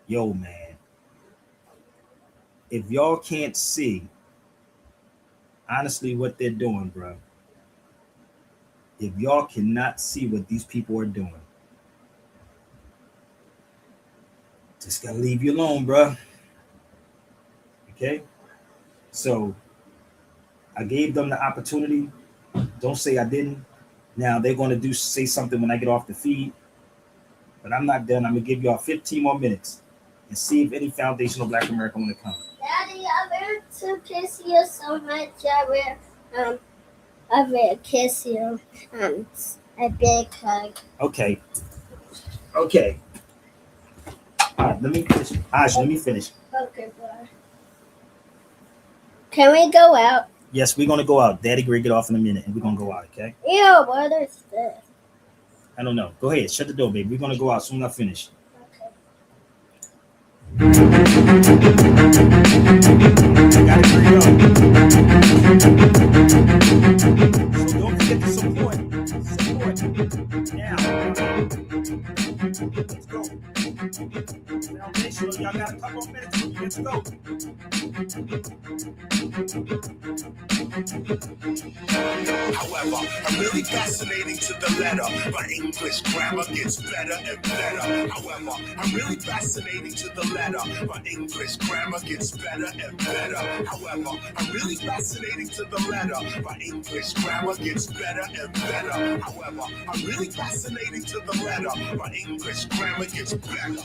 Yo, man. If y'all can't see, honestly, what they're doing, bro. If y'all cannot see what these people are doing, just gotta leave you alone, bro. Okay? So, I gave them the opportunity. Don't say I didn't. Now they're going to say something when I get off the feed. But I'm not done. I'm going to give y'all 15 more minutes and see if any foundational Black American want to come. Daddy, I want to kiss you so much. I will kiss you. A big hug. Okay. All right, let me finish. Let me finish. Okay, bye. Can we go out? Yes, we're going to go out. Daddy Gray get off in a minute, and we're going to go out, okay? Ew, what is this? I don't know. Go ahead. Shut the door, baby. We're going to go out soon as I finish. Gotta agree up. So don't forget to support. Now. Let's go. Foundational. Y'all got a couple of minutes. Let's go. However, I'm really fascinating to the letter. My English grammar gets better and better. However, I'm really fascinating to the letter. My English grammar gets better and better. However, I'm really fascinating to the letter. My English grammar gets better and better. However, I'm really fascinating to the letter. My English grammar gets better.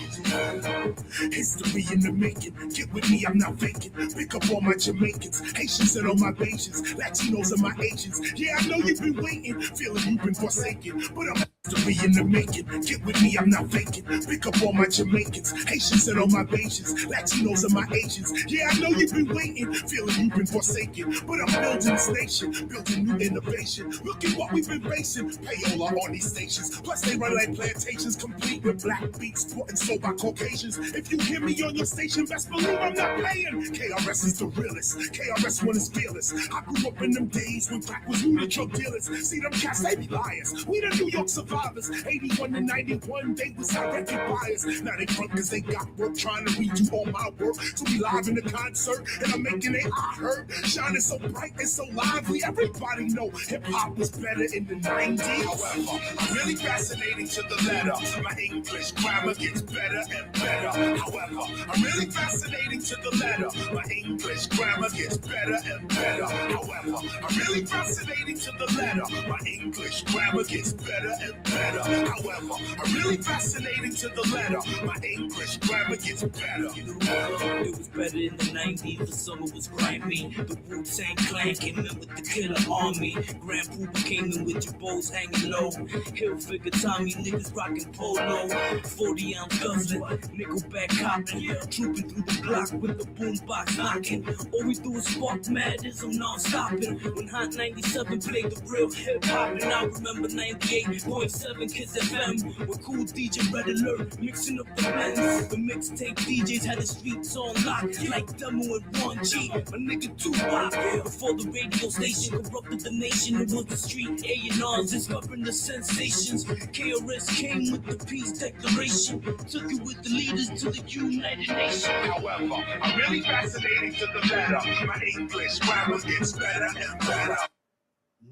It's history in the making. Get with me, I'm not faking. Pick up all my Jamaicans, Haitians and all my Bajans, Latinos and my Asians. Yeah, I know you've been waiting, feeling you've been forsaken, but I'm history in the making. Get with me, I'm not faking. Pick up all my Jamaicans, Haitians and all my Bajans, Latinos and my Asians. Yeah, I know you've been waiting, feeling you've been forsaken, but I'm building this nation, building new innovation. Look at what we've been facing. Payola on these stations, plus they run like plantations, complete with black beats, bought and sold by Caucasians. If you hear me on your station, best believe I'm not playing. KRS is the realest, KRS One is fearless. I grew up in them days when crack was new to drug dealers. See them cats, they be liars. We the New York survivors. 81 to 91, they was our record buyers. Now they front cause they got work, trying to redo all my work. So we live in the concert, and I'm making it I heard. Shining so bright and so lively, everybody know hip-hop was better in the 90s. However, I'm really fascinating to the letter. My English grammar gets better and better. However, I'm really fascinating to the letter. My English grammar gets better and better. However, I'm really fascinating to the letter. My English grammar gets better and better. However, I'm really fascinating to the letter. My English grammar gets better. It was better in the 90s, the summer was grimy. The Wu-Tang Clan came in with the killer army. Grand Poopa came in with your bows hanging low. Hill figure Tommy, niggas rocking polo. 40-ounce guzzling, nickelback copping. Trooping through the block with the boombox knocking. All we do is spark madness, I'm non-stopping. When Hot 97 played the real hip-hop, and I remember 98.7 Kiss FM with cool DJ Red Alert, mixing up the blends. The mixtape DJs had the streets on lock, like Demo and 1G. My nigga Tupac, before the radio station corrupted the nation, it was the street A&Rs discovering the sensations. KRS came with the peace declaration, took it with the leaders to the United Nations. However, I'm really fascinating to the letter. My English grammar gets better and better.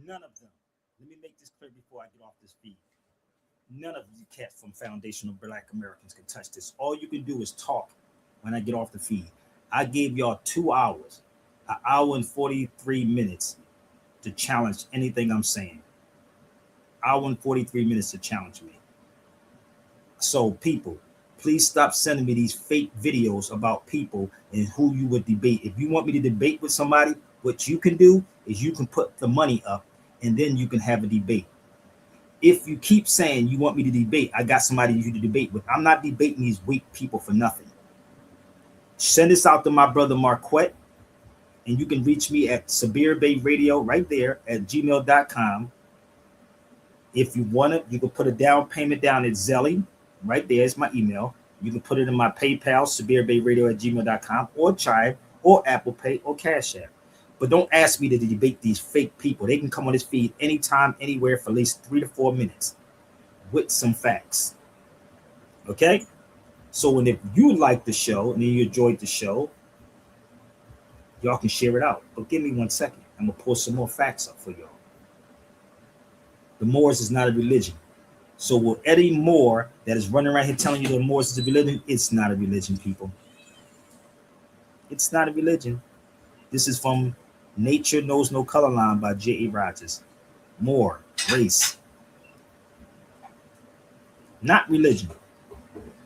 None of them. Let me make this clear before I get off this feed. None of you cats from Foundational Black Americans can touch this. All you can do is talk when I get off the feed. I gave y'all 2 hours, an hour and 43 minutes to challenge anything I'm saying. Hour and 43 minutes to challenge me. So people, please stop sending me these fake videos about people and who you would debate. If you want me to debate with somebody, what you can do is you can put the money up and then you can have a debate. If you keep saying you want me to debate, I got somebody you to debate with. I'm not debating these weak people for nothing. Send this out to my brother Marquette, and you can reach me at Sabir Bay Radio right there at gmail.com. If you want it, you can put a down payment down at Zelly. Right there is my email. You can put it in my PayPal, SabirBayRadio at gmail.com, or Chive, or Apple Pay, or Cash App. But don't ask me to debate these fake people. They can come on this feed anytime, anywhere for at least 3 to 4 minutes with some facts. Okay? So, and if you like the show and you enjoyed the show, y'all can share it out. But give me 1 second. I'm going to pull some more facts up for y'all. The Moors is not a religion. So with Eddie Moore that is running around here telling you the Moors is a religion, it's not a religion, people. It's not a religion. This is from Nature Knows No Color Line by J.A. Rogers. Moor, race. Not religion.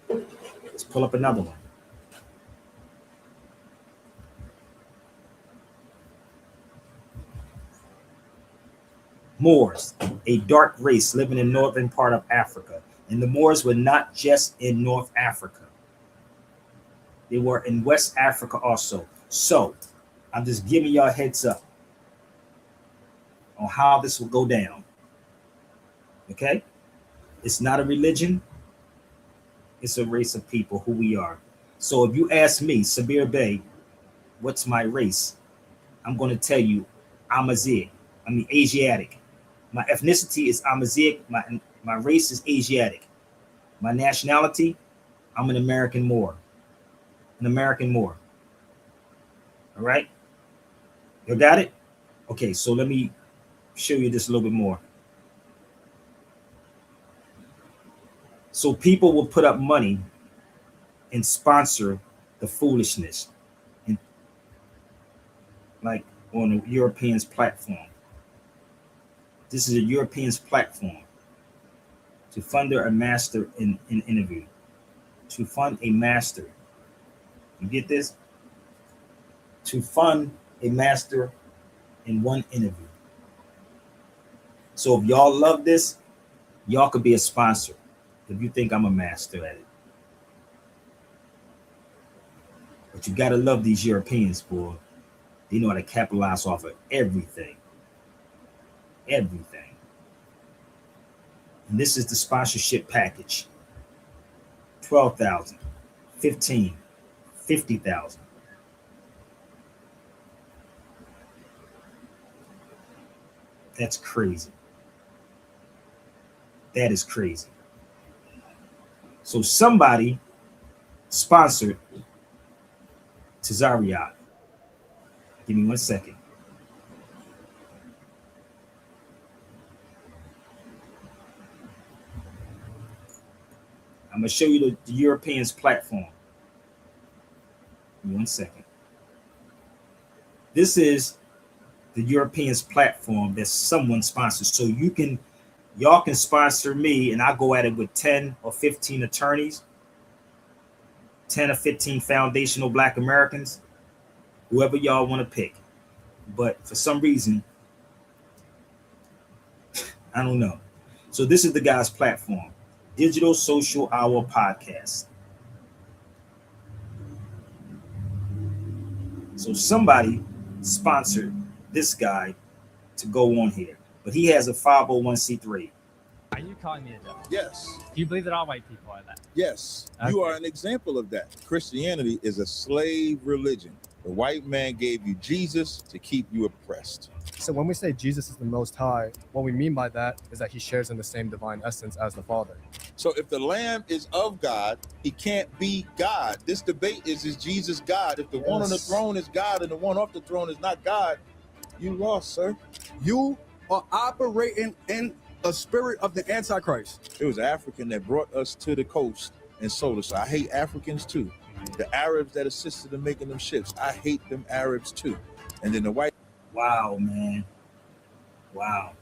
Let's pull up another one. Moors, a dark race living in northern part of Africa. And the Moors were not just in North Africa. They were in West Africa also. So I'm just giving y'all a heads up on how this will go down. Okay? It's not a religion. It's a race of people, who we are. So if you ask me, Sabir Bey, what's my race? I'm going to tell you, I'm Asiatic. My ethnicity is Amazigh. My race is Asiatic. My nationality, I'm an American Moor. An American Moor. All right? You got it? Okay, so let me show you this a little bit more. So people will put up money and sponsor the foolishness, and like on the Europeans platform. This is a Europeans platform to fund a master in interview. To fund a master You get this? To fund a master in one interview. So if y'all love this, y'all could be a sponsor if you think I'm a master at it. But you gotta love these Europeans, boy. They know how to capitalize off of everything. Everything. And this is the sponsorship package. 12,000, 15, 50,000. That's crazy. That is crazy. So somebody sponsored Tazariot. Give me 1 second. I'm going to show you the Europeans platform. Give me 1 second. This is the Europeans platform that someone sponsors. So y'all can sponsor me, and I go at it with 10 or 15 attorneys, 10 or 15 foundational Black Americans, whoever y'all want to pick. But for some reason, I don't know. So this is the guy's platform, Digital Social Hour Podcast. So somebody sponsored this guy to go on here, but he has a 501c3. Are you calling me a devil? Yes. Do you believe that all white people are that? Yes. Okay. You are an example of that. Christianity is a slave religion. The white man gave you Jesus to keep you oppressed. So when we say Jesus is the Most High, what we mean by that is that he shares in the same divine essence as the Father. So if the Lamb is of God, he can't be God. This debate is Jesus God? If the one on the throne is God and the one off the throne is not God, you lost, sir. You are operating in a spirit of the Antichrist. It was an African that brought us to the coast and sold us. So I hate Africans too. The Arabs that assisted in making them ships, I hate them Arabs too. And then the white. Wow, man. Wow.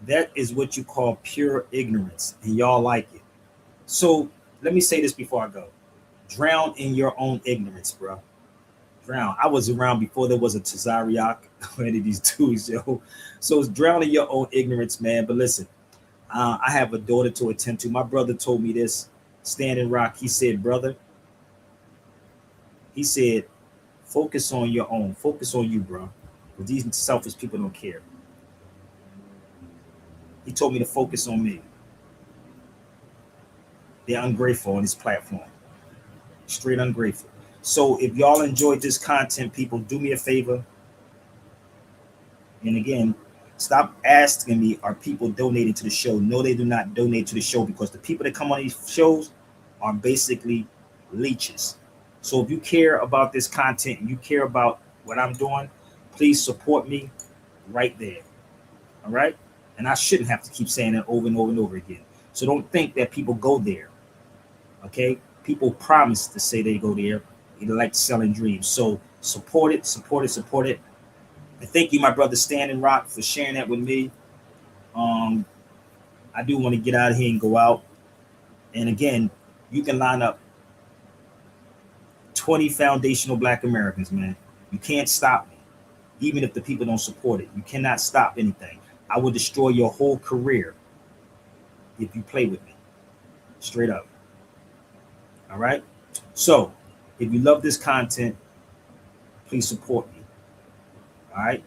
That is what you call pure ignorance, and y'all like it. So let me say this before I go. Drown in your own ignorance, bro. Drown. I was around before there was a Tazariak or any of these dudes, yo. So it's drown in your own ignorance, man. But listen, I have a daughter to attend to. My brother told me this, Standing Rock. He said, brother, he said, focus on your own. Focus on you, bro. But these selfish people don't care. He told me to focus on me. They're ungrateful on this platform. Straight ungrateful. So if y'all enjoyed this content, people, do me a favor. And again, stop asking me, are people donating to the show? No, they do not donate to the show, because the people that come on these shows are basically leeches. So if you care about this content and you care about what I'm doing, please support me right there. All right? And I shouldn't have to keep saying that over and over and over again. So don't think that people go there. Okay? People promise to say they go there. They like selling dreams. So support it, support it, support it. And thank you, my brother Standing Rock, for sharing that with me. I do want to get out of here and go out. And again, you can line up 20 foundational Black Americans, man. You can't stop me, even if the people don't support it. You cannot stop anything. I will destroy your whole career if you play with me. Straight up. All right? So, if you love this content, please support me. All right?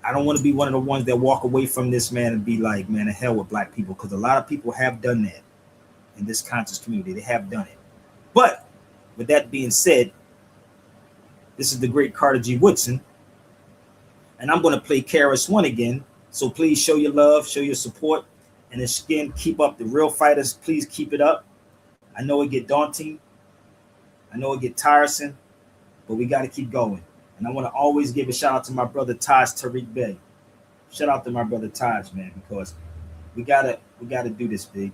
I don't want to be one of the ones that walk away from this, man, and be like, man, the hell with Black people, because a lot of people have done that in this conscious community. They have done it. But with that being said, this is the great Carter G. Woodson, and I'm going to play KRS-One again. So please show your love, show your support, and again, keep up the real fighters. Please keep it up. I know it get daunting. I know it get tiresome, but we got to keep going. And I want to always give a shout out to my brother Taj Tariq Bey. Shout out to my brother Taj, man, because we gotta do this, big.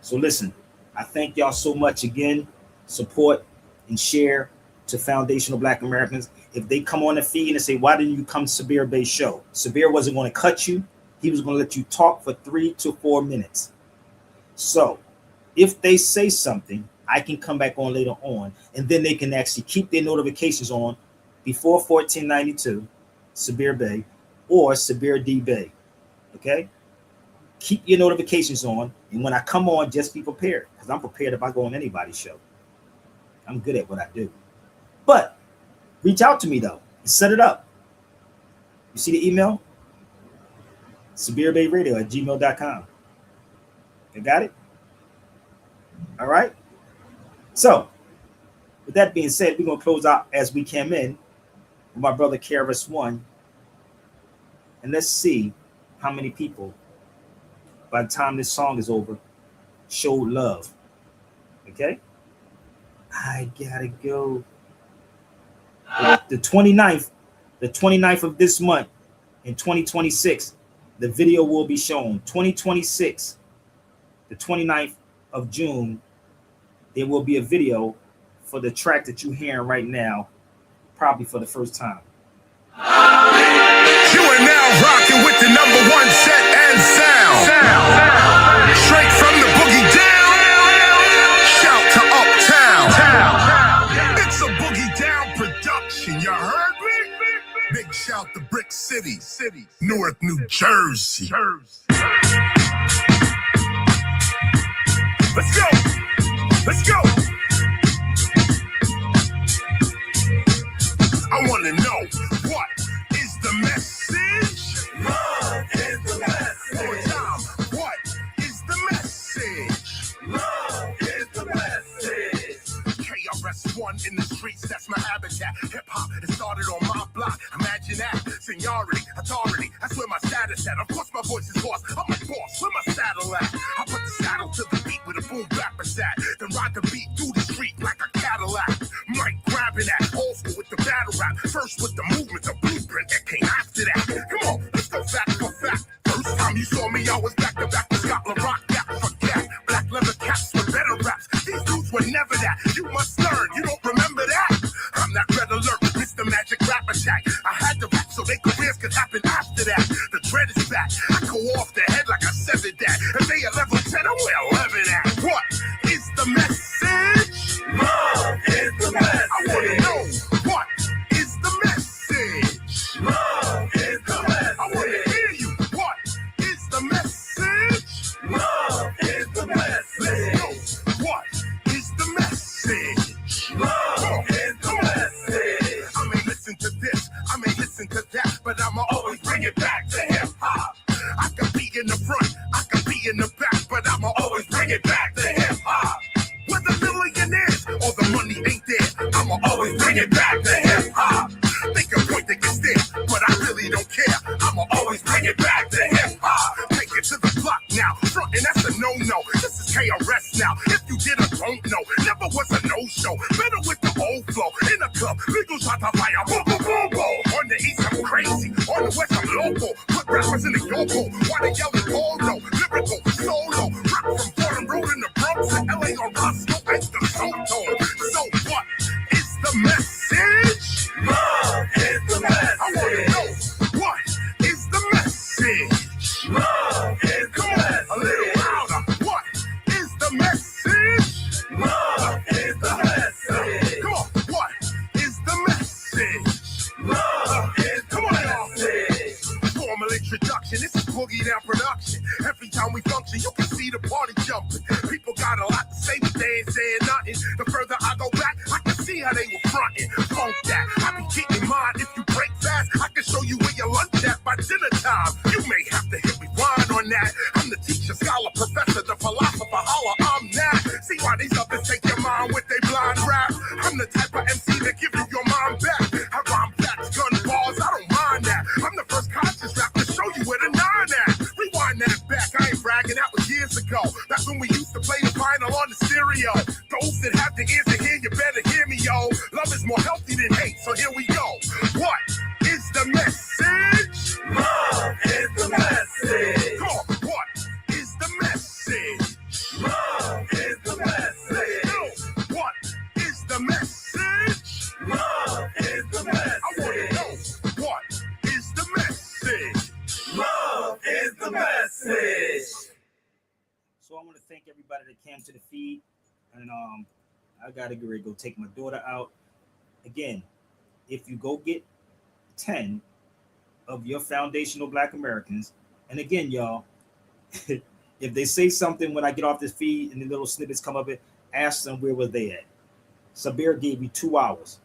So listen, I thank y'all so much again. Support and share to foundational Black Americans. If they come on the feed and say, why didn't you come to Sabir Bey's show? Sabir wasn't going to cut you. He was going to let you talk for 3 to 4 minutes. So if they say something, I can come back on later on, and then they can actually keep their notifications on before 1492, Sabir Bay, or Sabir D Bay. Okay? Keep your notifications on, and when I come on, just be prepared, because I'm prepared if I go on anybody's show. I'm good at what I do. But reach out to me, though, and set it up. You see the email? SabirBayRadio@gmail.com. You got it? All right? So, with that being said, we're going to close out as we came in with my brother KRS-One. And let's see how many people, by the time this song is over, showed love. Okay? I gotta go. The 29th of this month in 2026, the video will be shown. 2026, the 29th of June, there will be a video for the track that you're hearing right now, probably for the first time. You are now rocking with the #1 set and sound. Straight from the boogie down. Shout to Uptown. It's a boogie down production. You heard me? Big shout to Brick City, Newark, New Jersey. Let's go. Let's go. I want to know, what is the message? Love is the message. One time, what is the message? Love is the message. KRS-One in the streets, that's my habitat. Hip-hop, it started on my block. Imagine that. Seniority, authority, that's where my status at. Of course my voice is hoarse. I'm a boss, where my saddle at? I put the saddle to the beat with a boom bap sat. Then ride the beat through the street like a Cadillac. Mic grabbing that, old school with the battle rap. First with the movement, the blueprint that came after that. Come on, let's go fact for fact. First time you saw me, I was back to back with Scotland Rock, Gap for Gap. Black leather caps with better raps. These dudes were never that. You must learn, you don't remember that? I'm that red alert, Mr. Magic Rap Attack. I had to rap so their careers could happen after that. The dread is back. I go off the head like I said that. If they at level 10, I'm where 11 at. What is the message? Love is the message. I want to know, what is the message? Love is the message. I want to hear you. What is the message? Love is the message. Let's go. What is the message? Love is the message. I may listen to this, I may listen to that, but I'ma always bring it back to hip hop. I could be in the front, I could be in the back, but I'ma always bring it back to hip hop. Whether millionaires or the money ain't there, I'ma always bring it back to hip hop. They can point, they can stare, but I really don't care. I'ma always bring it back to hip hop. Take it to the block now, frontin', that's a no-no. This is KRS now. If you did or don't know, never was a no-show. Better with the old flow. In the club, legal shot to fire, boom, boom, boom, boom. On the east, I'm crazy. On the west, I'm local. Put rappers in the yokel. Why they yelling all no? Lyrical, solo. Rap from Fordham Road in the Bronx to LA or Roscoe. Ain't the so-tone. So what is the message? Love is the message. I want to know, what is the message? Love is the message. A little louder. What is the message? Love is the message. Come on. What is the message? Love is the message. Formal introduction. This is Boogie Down Production. Every time we function, you can see the party jumping. People got a lot to say, but they ain't saying nothing. The further I go back, I can see how they were fronting. Funk that. I be getting mine. If you break fast, I can show you where your lunch at by dinner time. You may have to hit rewind on that. I'm the teacher, scholar, professor, the philosopher, holler, I'm that. See why these others take your mind with they blind rap? I'm the type of MC that give you your mind back. I rhyme facts, gun balls, I don't mind that. I'm the first conscious rap to show you where the nine at. Rewind that back, I ain't bragging, that was years ago. That's when we used to play the vinyl on the stereo. Those that have the ears to hear, you better hear me, yo. Love is more healthy than hate, so here we go. What is the message? Love is the message. Come on, what is the message? Love is the message. Yo, what is the message? Love is the message. I want to know, what is the message? Love is the message. So I want to thank everybody that came to the feed, and I gotta get ready to go take my daughter out. Again, if you go get 10 of your foundational Black Americans, and again, y'all, if they say something when I get off this feed and the little snippets come up, ask them where were they at. Sabir gave you 2 hours.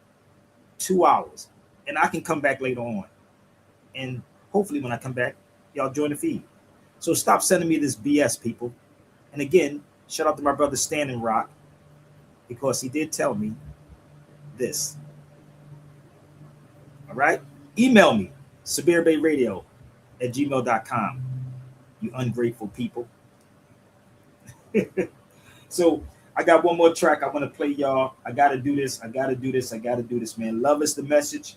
2 hours. And I can come back later on. And hopefully when I come back, y'all join the feed. So stop sending me this BS, people. And again, shout out to my brother Standing Rock, because he did tell me this. All right? Email me, SabirBayRadio@gmail.com. You ungrateful people. So I got one more track I want to play, y'all. I got to do this. I got to do this. I got to do this, man. Love is the message.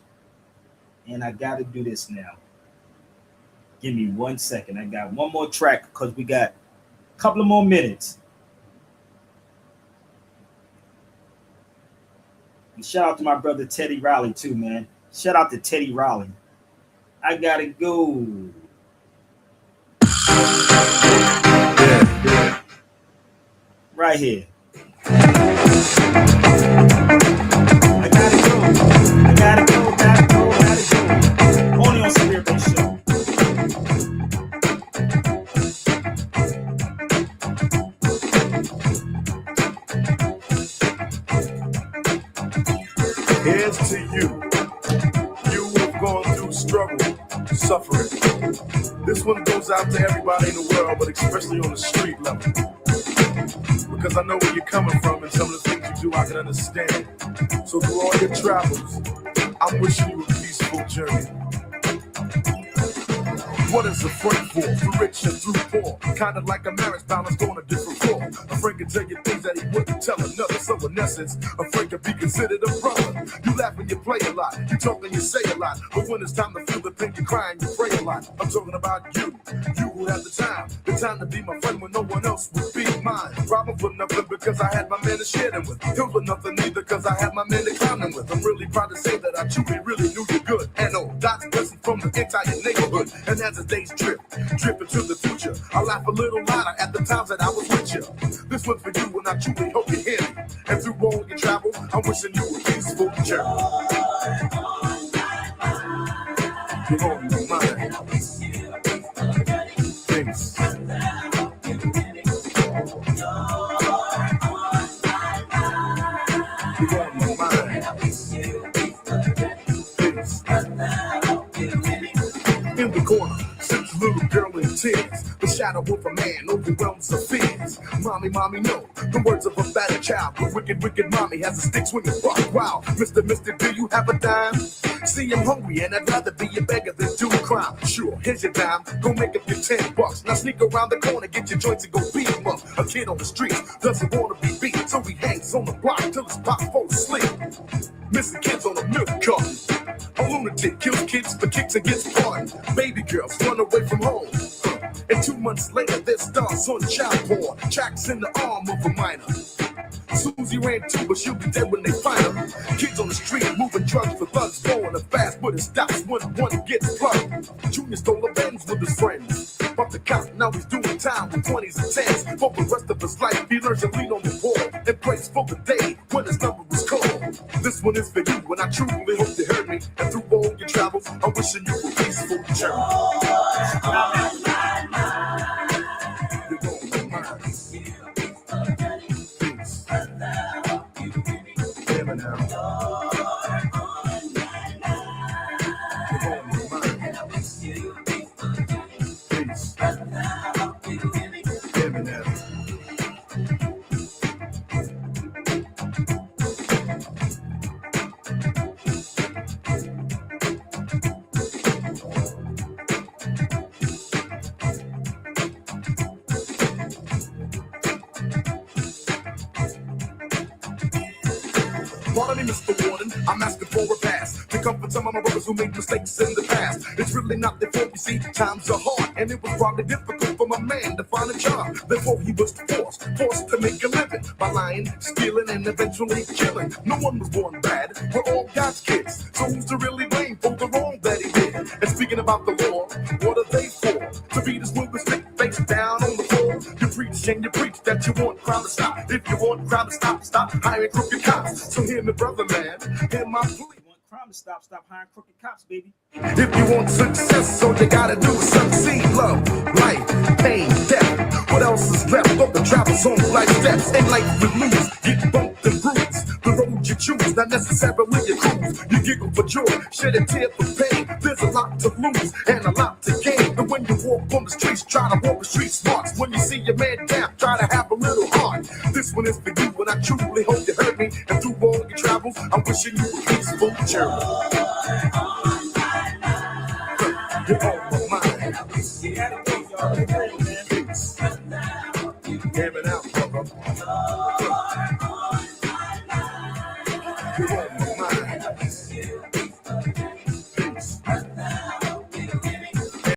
And I got to do this now. Give me 1 second. I got one more track because we got a couple of more minutes. And shout out to my brother Teddy Riley too, man. Shout out to Teddy Riley. I got to go. Right here. I gotta go. I gotta go. Only on Sabir Bay Show. Here's to you. You have gone through struggle, suffering. This one goes out to everybody in the world, but especially on the street level. Because I know where you're coming from and some of the things you do I can understand. So through all your travels, I'm wishing you a peaceful journey. What is a friend for? Through rich and through poor. Kind of like a marriage balance going a different floor. A friend can tell you things that he wouldn't tell another. So in essence, a friend can be considered a brother. You laugh and you play a lot. You talk and you say a lot. But when it's time to feel the pain, you cry and you pray a lot. I'm talking about you. You who have the time to be my friend when no one else would be mine. Robbing for nothing because I had my man to share them with. Hills for nothing either because I had my man to climb them with. I'm really proud to say that I truly, really knew you good. And oh, God's blessing from the entire neighborhood. And as the days drip into the future, I laugh a little louder at the times that I was with you. This one's for you and I truly hope you hear me. And through all your travel, I'm wishing you a peaceful journey. You're on my mind. Things. You're on my mind. Things. In the corner, sits a little girl in tears. The shadow of a man overwhelms her fears. Mommy, no. The words of a battered child. The wicked mommy has a stick swinging buck. Wow, Mister, do you have a dime? See, I'm hungry and I'd rather be a beggar than do a crime. Sure, here's your dime. Go make up your $10. Now sneak around the corner, get your joints and go beat him up. A kid on the street doesn't want to be beat, so he hangs on the block till his pop falls asleep. Missing kids on a milk carton. A lunatic kills kids for kicks and gets pardoned. Baby girls run away from home. And 2 months later, there's stars on child porn. Tracks in the arm of a minor. Susie ran too, but she'll be dead when they find her. Kids on the street moving drugs for thugs, going as fast, but it stops when one gets plugged. Junior stole a Benz with his friends. But the cop, now he's doing time with 20s and 10s. For the rest of his life, he learns to lean on the wall and prays for the day when his number was called. This one is for you, and I truly hope you heard me. And through all your travels, I'm wishing you a peaceful journey. Pardon me, Mr. Warden, I'm asking for a pass to comfort some of my brothers who made mistakes in the past. It's really not their fault, you see, times are hard, and it was probably difficult for my man to find a job. Therefore, he was forced to make a living by lying, stealing, and eventually killing. No one was born bad, we're all God's kids. So who's to really blame for the wrong that he did? And speaking about the law, what are they for? To beat his with a stick face down on the floor. You preach Can you preach that you want crime to stop? If you want crime to stop, stop hiring crooked cops. So hear me, brother man, hear my plea. Crime to stop hiring crooked cops, baby. If you want success, all you gotta do is succeed. Love, life, pain, death. What else is left of the travel on life steps? And life we lose, get bumped and bruised. The road you choose, not necessarily your cruise. You giggle for joy, shed a tear for pain. There's a lot to lose and a lot to gain. But when you walk on the streets, try to walk the street smart. When you see your man down, try to have a little heart. This one is for you, and I truly hope you heard me. And through all your travels, I'm wishing you a peaceful journey. You're on my mind. Damn it out, brother.